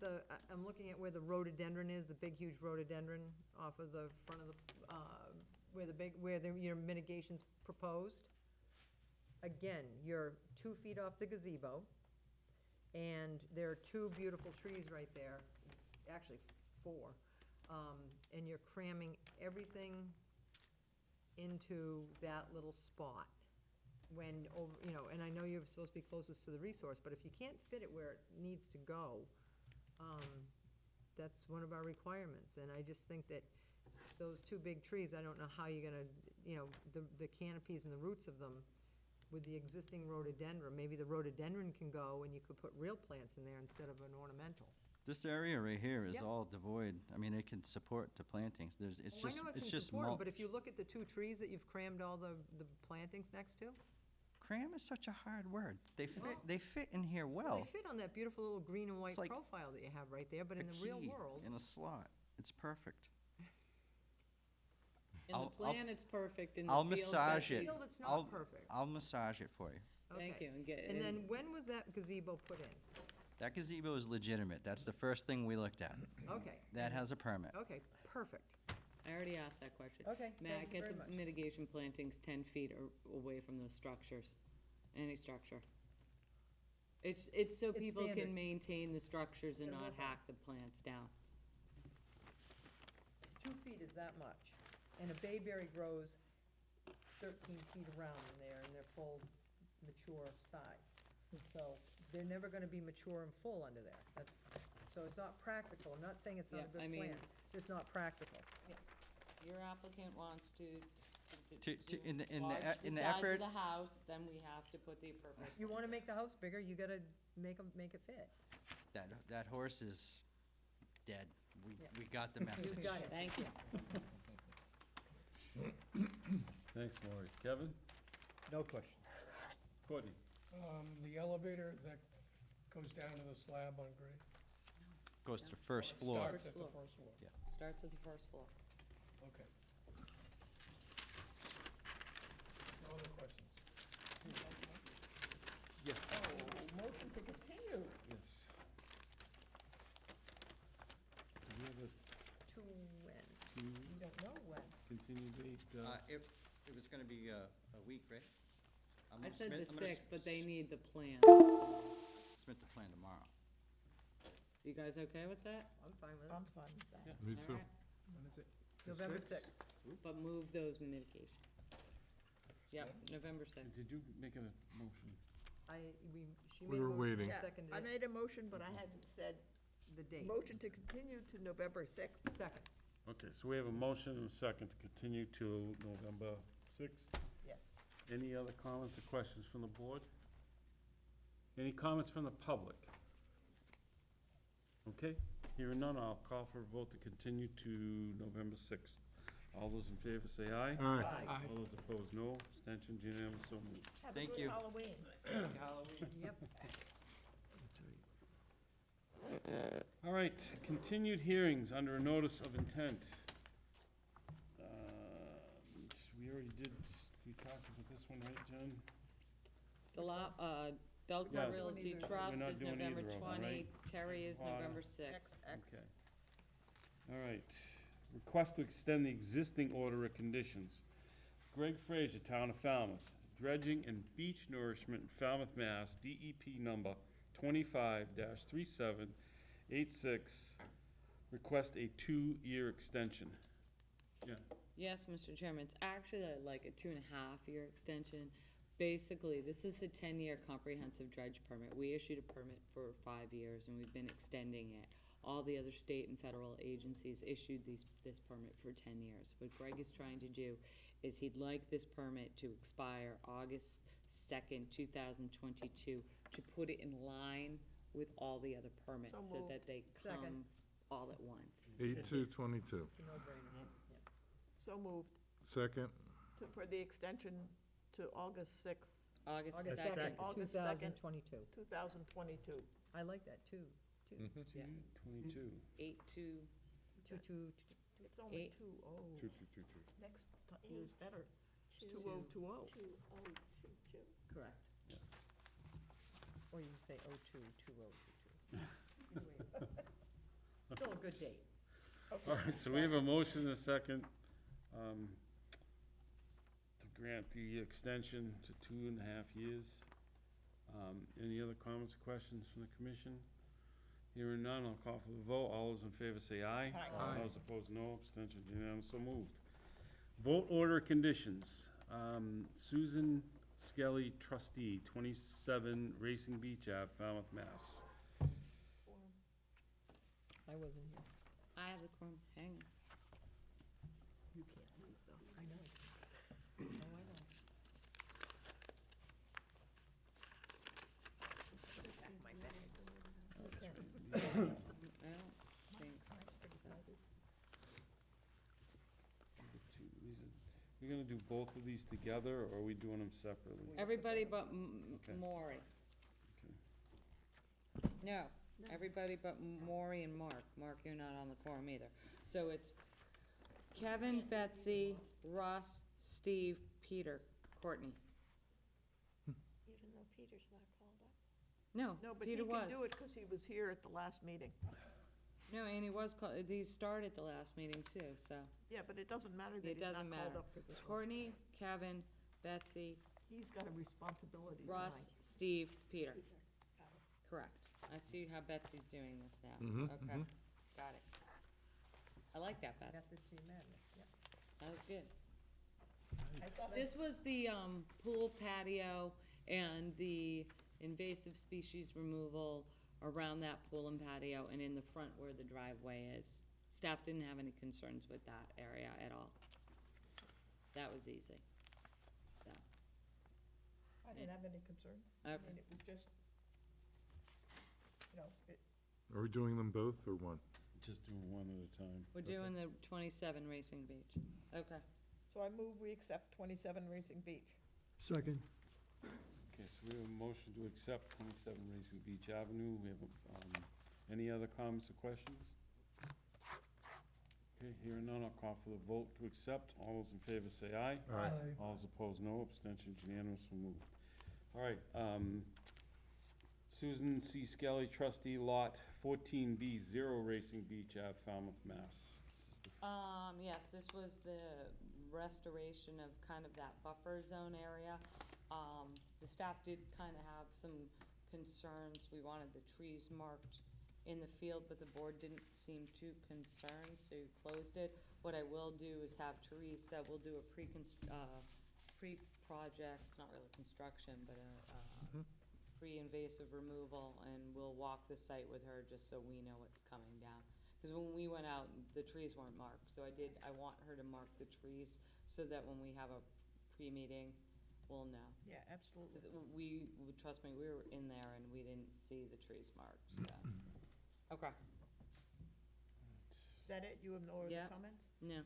I'm looking at where the rhododendron is, the big huge rhododendron off of the front of the, where your mitigation's proposed. Again, you're 2 feet off the gazebo, and there are 2 beautiful trees right there, actually 4. And you're cramming everything into that little spot. When, and I know you're supposed to be closest to the resource, but if you can't fit it where it needs to go, that's one of our requirements. And I just think that those 2 big trees, I don't know how you're gonna, the canopies and the roots of them with the existing rhododendron, maybe the rhododendron can go and you could put real plants in there instead of an ornamental. This area right here is Yep. all devoid. I mean, it can support the plantings. It's Well, just, I know it it's can just support 'em, mulch. but if you look at the 2 trees that you've crammed all the plantings next to, Cram is such a hard word. They Well- fit in here they well. fit on that beautiful little green and white like profile that you have right there, but A in the real key world, in a slot. It's perfect. In the I'll- plan, it's perfect, in the I'll field, massage that's it. field, it's I'll- not perfect. I'll massage it for you. Thank Okay. you, and get. And then when was that gazebo put in? That gazebo is legitimate. That's the first thing we looked at. Okay. That has a permit. Okay, perfect. I already asked that question. Okay, Matt, thank you get very the much. mitigation plantings 10 feet away from the structures, any structure. It's so It's people standard. can maintain the structures and Gotta not work on it. hack the plants down. 2 feet is that much, and a bayberry grows 13 feet around in there, in their full mature size. So they're never gonna be mature and full under there. So it's not practical. I'm not saying it's not a Yeah, good I mean- plan, it's just not practical. Your applicant wants to in the enlarge e- in the size of effort- the house, then we have to put the appropriate. You wanna make the house bigger, you gotta make it fit. That horse is dead. Yeah. We got the message. You got it. Thank you. Thanks, Lori. Kevin? No question. Courtney? The elevator that goes down to the slab on grade? Goes to first floor. Starts at the Floor. first floor? Yeah. Starts at the first floor. Okay. No other questions? Yes. Oh, motion to continue. Yes. Do we have a To when? We don't know when. continued date? It was gonna be a week, right? I'm I gonna said the submit- I'm gonna 6th, but they need the plan. Submit the plan tomorrow. You guys okay with that? I'm fine with it. I'm fine with that. Me All too. right. When is it? November Sixth? 6th. But move those mitigation. Yep, November 6th. Did you make a motion? She We made a were motion, waiting. I Yeah, seconded I it. made a motion, but I hadn't said, The date. motion to continue to November 6th. Second, Okay, so we have a motion and a second to continue to November 6th. yes. Any other comments or questions from the board? Any comments from the public? Okay, hearing none, I'll call for a vote to continue to November 6th. All those in favor say aye. Aye. All those opposed, no. Abstentions, unanimous, so moved. Have a Thank good you. Halloween. Yep. All right, continued hearings under a notice of intent. We already did talked about this one, right, Jen? The lot, Delco Yeah. Realty We're Trust not is doing November either of them, 20, right? Terry is Water. November 6. Okay. All right. Request to extend the existing order of conditions. Greg Frazier, Town of Falmouth, dredging and beach nourishment, Falmouth, Mass, DEP number 25-3786. Request a 2-year extension. Yeah. Yes, Mr. Chairman, it's actually like a 2.5-year extension. Basically, this is a 10-year comprehensive dredge permit. We issued a permit for 5 years, and we've been extending it. All the other state and federal agencies issued this permit for 10 years. What Greg is trying to do is he'd like this permit to expire August 2nd, 2022, to put it in line with all the other permits, So so moved. that they Second. come all at once. 8222. It's a no-brainer. So moved Second, for the extension to August 6th, August August 2nd. 2nd, August 2nd. 2022. 2022. I like that, too. Yeah. 22. 8 to, It's only Eight. 20. Next year's better. It's 2020. correct. Or you can say 022022. Still a good date. All right, so we have a motion and a second to grant the extension to 2.5 years. Any other comments or questions from the commission? Hearing none, I'll call for the vote. All those in favor say aye. Aye. All those opposed, no. Abstentions unanimous, so moved. Vote order conditions. Susan Skelly, trustee, 27 Racing Beach Ave, Falmouth, Mass. I wasn't here. I have the quorum, hang on. You can't leave, though. I know. Oh, I know. I don't think so. We're gonna do both of these together, or are we doing them separately? Everybody but Okay. Maury. No, everybody but Maury and Mark. Mark, you're not on the quorum either. So it's Kevin, Betsy, Russ, Steve, Peter, Courtney. Even though Peter's not called up. No, No, but he Peter was. can do it because he was here at the last meeting. No, and he was called, these started at the last meeting too, so. Yeah, but it doesn't matter that It he's not doesn't called matter. up for this one. Courtney, Kevin, Betsy, He's got a responsibility tonight. Russ, Steve, Peter. Peter, got it. Correct. I see how Betsy's doing this now. Mhm, Okay, got it. I like that, Betsy. Method to your madness, yeah. That was good. I thought This was the pool patio and the invasive species removal around that pool and patio and in the front where the driveway is. Staff didn't have any concerns with that area at all. That was easy. So, I didn't have any concern. I okay. mean, it was just, you know, are we doing them both or one? Just doing one at a time. We're doing the 27 Racing Beach. Okay. so I move we accept 27 Racing Beach. Second. Okay, so we have a motion to accept 27 Racing Beach Avenue. We have, any other comments or questions? Okay, hearing none, I'll call for the vote to accept. All those in favor say aye. Aye. All those opposed, no. Abstentions unanimous, so moved. All right, Susan C. Skelly, trustee, lot 14B0 Racing Beach Ave, Falmouth, Mass. This is the Yes, this was the restoration of kind of that buffer zone area. The staff did kind of have some concerns. We wanted the trees marked in the field, but the board didn't seem too concerned, so you closed it. What I will do is have Teresa, we'll do a pre-project, it's not really construction, but a pre-invasive removal, and we'll walk the site with her just so we know what's coming down. Because when we went out, the trees weren't marked, so I want her to mark the trees so that when we have a pre-meeting, we'll know. Yeah, absolutely. 'Cause trust me, we were in there and we didn't see the trees marked, so. Okay, Is that it? You have no other Yeah. comments? no.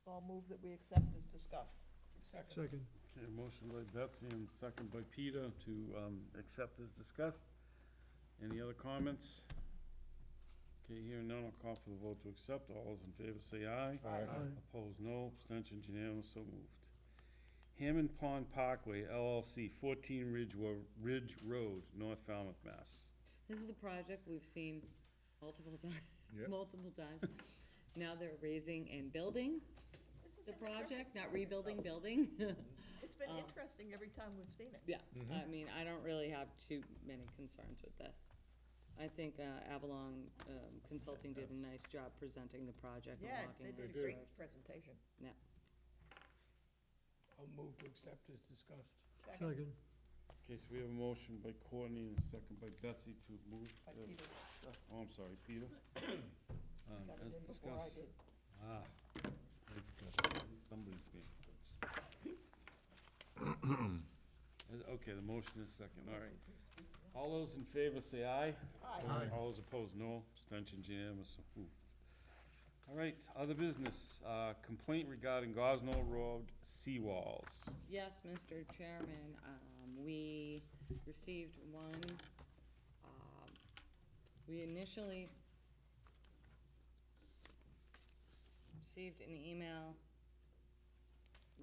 So I'll move that we accept as discussed. Second. Okay, motion by Betsy and second by Peter to accept as discussed. Any other comments? Okay, hearing none, I'll call for the vote to accept. All those in favor say aye. Aye. Opposed, no. Abstentions unanimous, so moved. Hammond Pond Parkway LLC, 14 Ridge Road, North Falmouth, Mass. This is the project we've seen multiple times, Yep. multiple times. Now they're raising and building This is the an interesting project, not project, rebuilding, though. building. It's been Uh, interesting every time we've seen it. Yeah, I mean, I don't really have too many concerns with this. I think Avalon Consulting did a nice job presenting the project and Yeah, walking they us did a through great it. presentation. Yeah. I'll move to accept as discussed. Second. Okay, so we have a motion by Courtney and a second by Betsy to move. By as Peter. discussed. Oh, I'm sorry, Peter. Got As it in before I discussed. did. Ah, that's good. Somebody's being fixed. Okay, the motion is second, all right. All those in favor say aye. Aye. All those opposed, no. Abstentions unanimous, approved. All right, other business, complaint regarding Gosnell Road seawalls. Yes, Mr. Chairman, we received one, we initially received an email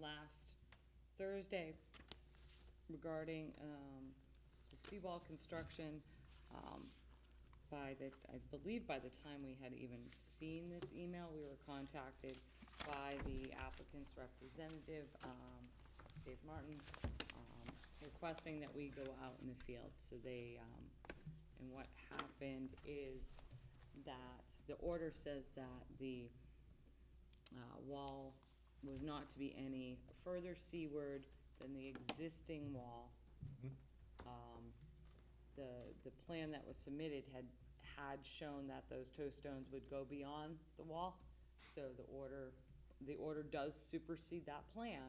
last Thursday regarding, the seawall construction. I believe by the time we had even seen this email, we were contacted by the applicant's representative, Dave Martin, requesting that we go out in the field. So they, and what happened is that the order says that the wall was not to be any further seaward than the existing wall. The plan that was submitted had shown that those toe stones would go beyond the wall. So the order does supersede that plan.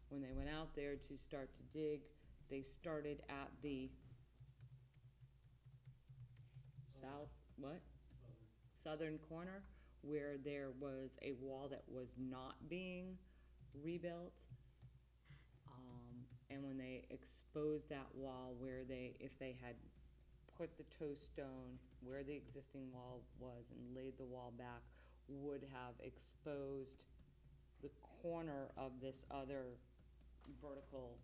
When they went out there to start to dig, they started at the southern corner, where there was a wall that was not being rebuilt. And when they exposed that wall if they had put the toe stone where the existing wall was and laid the wall back, would have exposed the corner of this other vertical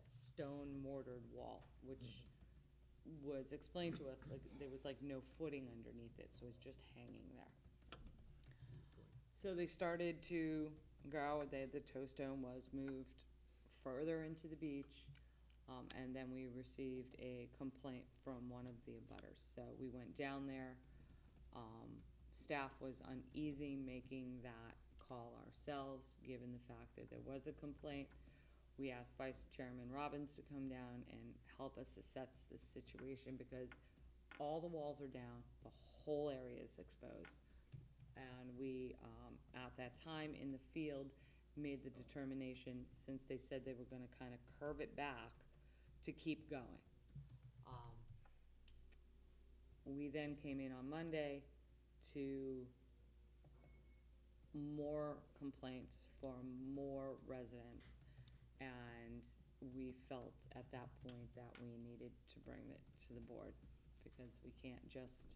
stone mortared wall, which was explained to us, like, there was like no footing underneath it, so it's just hanging there. So they started to go, the toe stone was moved further into the beach, and then we received a complaint from one of the abutters. So we went down there, staff was uneasy making that call ourselves, given the fact that there was a complaint. We asked Vice Chairman Robbins to come down and help us assess the situation, because all the walls are down, the whole area is exposed. And we, at that time in the field, made the determination, since they said they were gonna kind of curve it back, to keep going. We then came in on Monday to more complaints from more residents, and we felt at that point that we needed to bring it to the board, because we can't just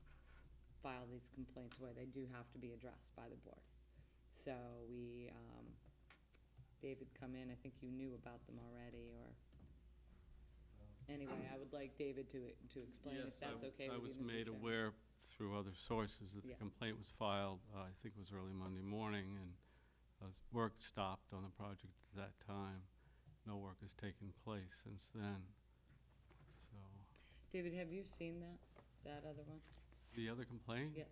file these complaints away. They do have to be addressed by the board. So we, David come in, I think you knew about them already, or, anyway, I would like David to explain, if that's okay with you, Mr. I was made Chairman. aware through other sources that the Yeah. complaint was filed, I think it was early Monday morning, and work stopped on the project at that time. No work has taken place since then, so. David, have you seen that other one? The other complaint? Yes.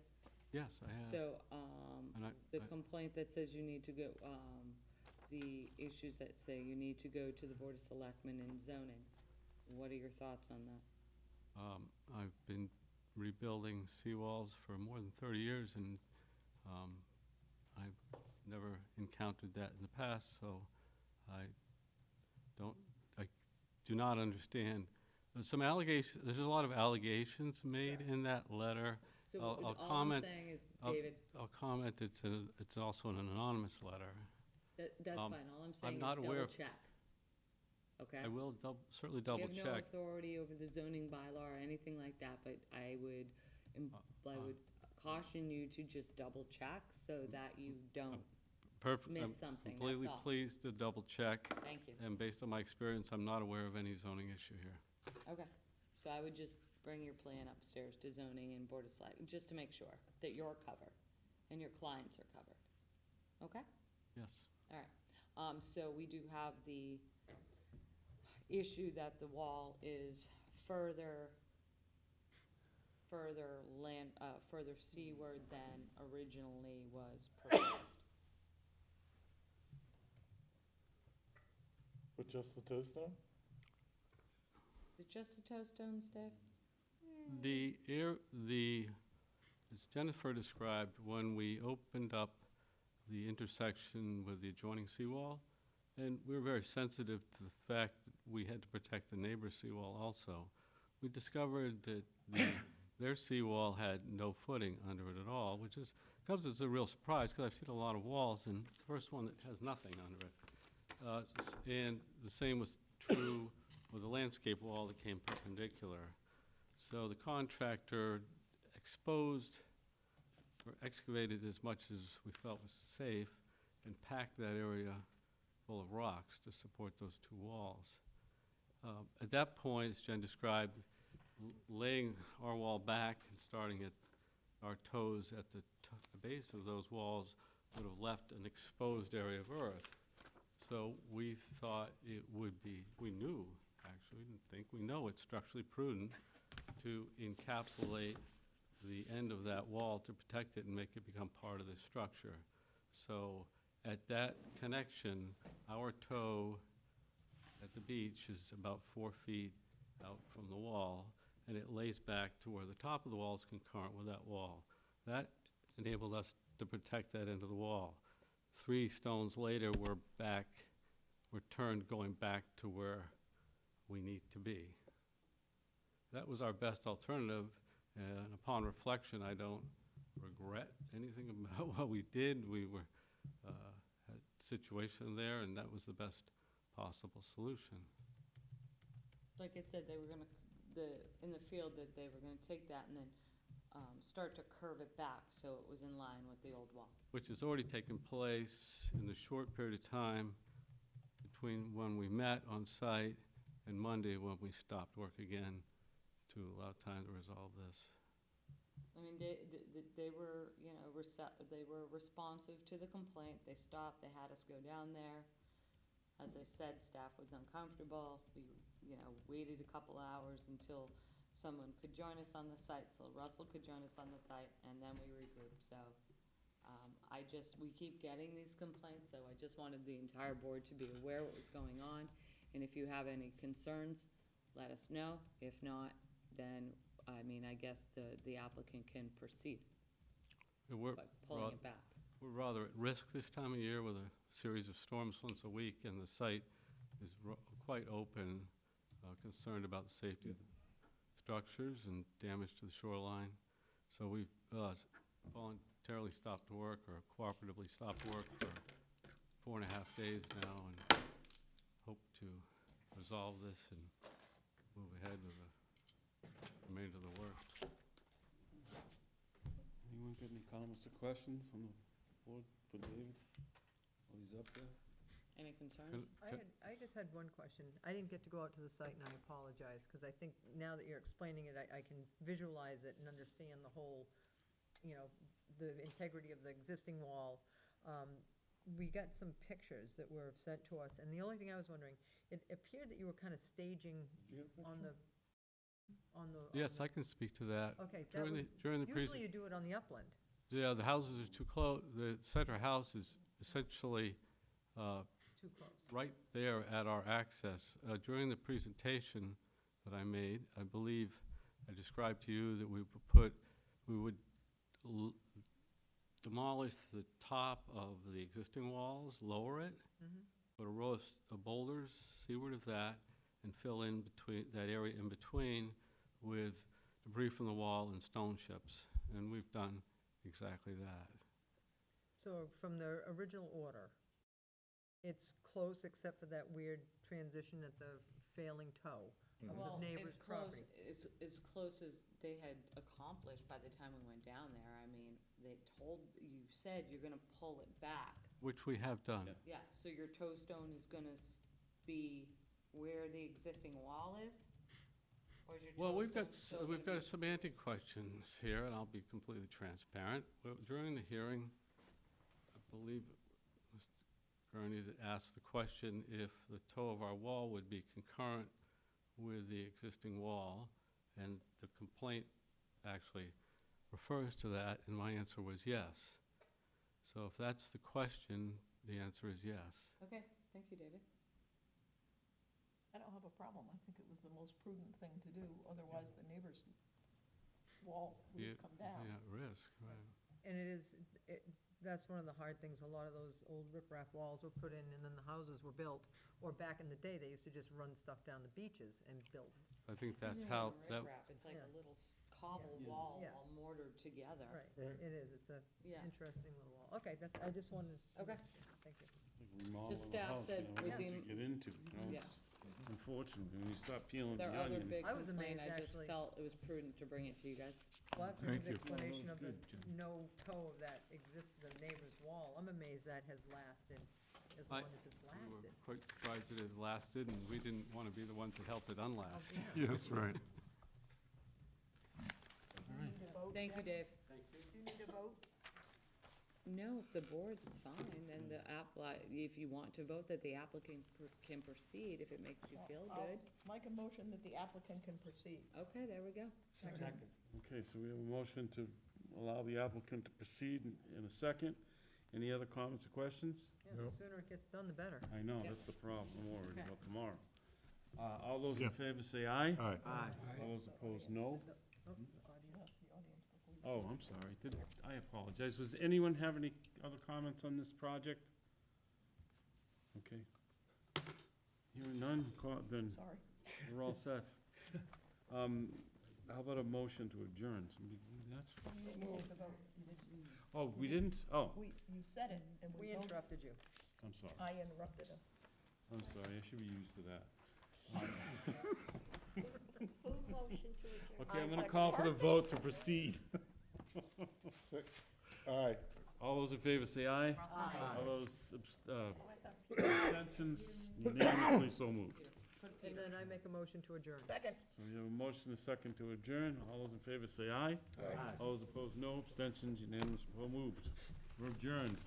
Yes, I have. So, And the complaint that says you need to go, the issues that say you need to go to the Board of Selectmen and zoning, what are your thoughts on that? I've been rebuilding seawalls for more than 30 years, and I've never encountered that in the past, so I do not understand. There's some allegations, there's a lot of allegations made in that letter. So I'll all I'm comment- saying is, I'll- David, I'll comment, it's also an anonymous letter. that's fine, all I'm saying is not aware double of- check. Okay? I will certainly double You have no check. authority over the zoning bylaw or anything like that, but I would caution you to just double check so that you don't. missed something, completely that's all. pleased to double check, Thank you. and based on my experience, I'm not aware of any zoning issue here. Okay, so I would just bring your plan upstairs to zoning and board of select, just to make sure that you're covered and your clients are covered. Okay? Yes. All right, so we do have the issue that the wall is further seaward than originally was proposed. But just the toe stone? Is it just the toe stones, Dave? As Jennifer described, when we opened up the intersection with the adjoining seawall, and we were very sensitive to the fact that we had to protect the neighbor's seawall also, we discovered that their seawall had no footing under it at all, which comes as a real surprise, because I've seen a lot of walls, and it's the first one that has nothing under it. And the same was true with the landscape wall that came perpendicular. So the contractor exposed or excavated as much as we felt was safe and packed that area full of rocks to support those two walls. At that point, as Jen described, laying our wall back and starting at our toes at the base of those walls would have left an exposed area of earth. So we thought it would be, we knew, actually, we didn't think, we know it's structurally prudent to encapsulate the end of that wall to protect it and make it become part of the structure. So at that connection, our toe at the beach is about 4 feet out from the wall, and it lays back to where the top of the wall is concurrent with that wall. That enabled us to protect that end of the wall. 3 stones later, we're turned going back to where we need to be. That was our best alternative, and upon reflection, I don't regret anything about what we did. We had a situation there, and that was the best possible solution. Like I said, they were gonna, in the field, that they were gonna take that and then start to curve it back so it was in line with the old wall. Which has already taken place in the short period of time between when we met on site and Monday when we stopped work again to allow time to resolve this. I mean, they were, you know, they were responsive to the complaint. They stopped, they had us go down there. As I said, staff was uncomfortable. We, you know, waited a couple hours until someone could join us on the site, so Russell could join us on the site, and then we regrouped. So we keep getting these complaints, so I just wanted the entire board to be aware what was going on. And if you have any concerns, let us know. If not, then, I mean, I guess the applicant can proceed by pulling it back. We're rather at risk this time of year with a series of storms once a week, and the site is quite open, concerned about the safety of the structures and damage to the shoreline. So we've voluntarily stopped work, or cooperatively stopped work for 4.5 days now, and hope to resolve this and move ahead with the remainder of the work. Anyone got any comments or questions on the board for David while he's up there? Any concerns? I just had one question. I didn't get to go out to the site, and I apologize, because I think now that you're explaining it, I can visualize it and understand the whole, you know, the integrity of the existing wall. We got some pictures that were sent to us, and the only thing I was wondering, it appeared that you were kind of staging on the. Yes, I can speak to that. Okay, During the usually you do it on the upland. Yeah, the houses are too close. The center house is essentially Too close. right there at our access. During the presentation that I made, I believe I described to you that we would demolish the top of the existing walls, lower it, put a row of boulders seaward of that, and fill in between that area in between with debris from the wall and stone chips. And we've done exactly that. So from the original order, it's close except for that weird transition at the failing toe of Well, the neighbor's property. it's as close as they had accomplished by the time we went down there. I mean, you said you're gonna pull it back Which we have done. Yeah. Yeah, so your toe stone is gonna be where the existing wall is? Or is your Well, toe we've stone got, still we've gonna got be semantic questions here, and I'll be completely transparent. During the hearing, I believe it was Gurney that asked the question if the toe of our wall would be concurrent with the existing wall, and the complaint actually refers to that, and my answer was yes. So if that's the question, the answer is yes. Okay, thank you, David. I don't have a problem. I think it was the most prudent thing to do, otherwise the neighbor's wall would Be have at- come down. Yeah, at risk, right. And that's one of the hard things, a lot of those old riprap walls were put in and then the houses were built. Or back in the day, they used to just run stuff down the beaches and build. I think This that's isn't how, even that, riprap, it's like Yeah. a little cobble Yeah. wall Yeah. all mortared together. Right, it is, it's a Yeah. interesting little wall. Okay, I just wanted. Okay. Thank you. Remodeling a staff house, said you know, with what the- you get into, you know, Yeah. it's unfortunate, when you start peeling the Their other onion. big I was complaint, amazed, I just actually. felt it was prudent to bring it to you guys. Well, after Thank his you. explanation of the Good, Jim. no toe of that exists, the neighbor's wall, I'm amazed that has lasted as I- long as it's we were lasted. quite surprised that it lasted, and we didn't want to be the ones that helped it unlast. Yes, right. Thank you, Dave. Do you need a vote? No, if the board's fine, then the if you want to vote that the applicant can proceed, if it makes you feel I'll good. make a motion that the applicant can proceed. Okay, there we go. Okay, so we have a motion to allow the applicant to proceed in a second. Any other comments or questions? Yeah, the sooner it gets done, the better. I know, Yep. that's the problem, I'm worried Okay. about tomorrow. All those in Yeah. favor say aye. Aye. All those opposed, no. Yes, the audience before you. Oh, I'm sorry, I apologize. Does anyone have any other comments on this project? Okay. Hearing none, then Sorry. we're all set. How about a motion to adjourn? That's- You didn't take the vote. Oh, we didn't? Oh, You said it, and We we voted. interrupted you. I'm sorry. I interrupted him. I'm sorry, I should be used to that. Who motion to adjourn? Okay, I'm gonna call for the vote to proceed. Aye. All those in favor say aye. Aye. All those abstentions, unanimously so moved. And then I make a motion to adjourn. Second. So we have a motion, a second to adjourn. All those in favor say aye. Aye. All those opposed, no. Abstentions, unanimous, so moved. We're adjourned.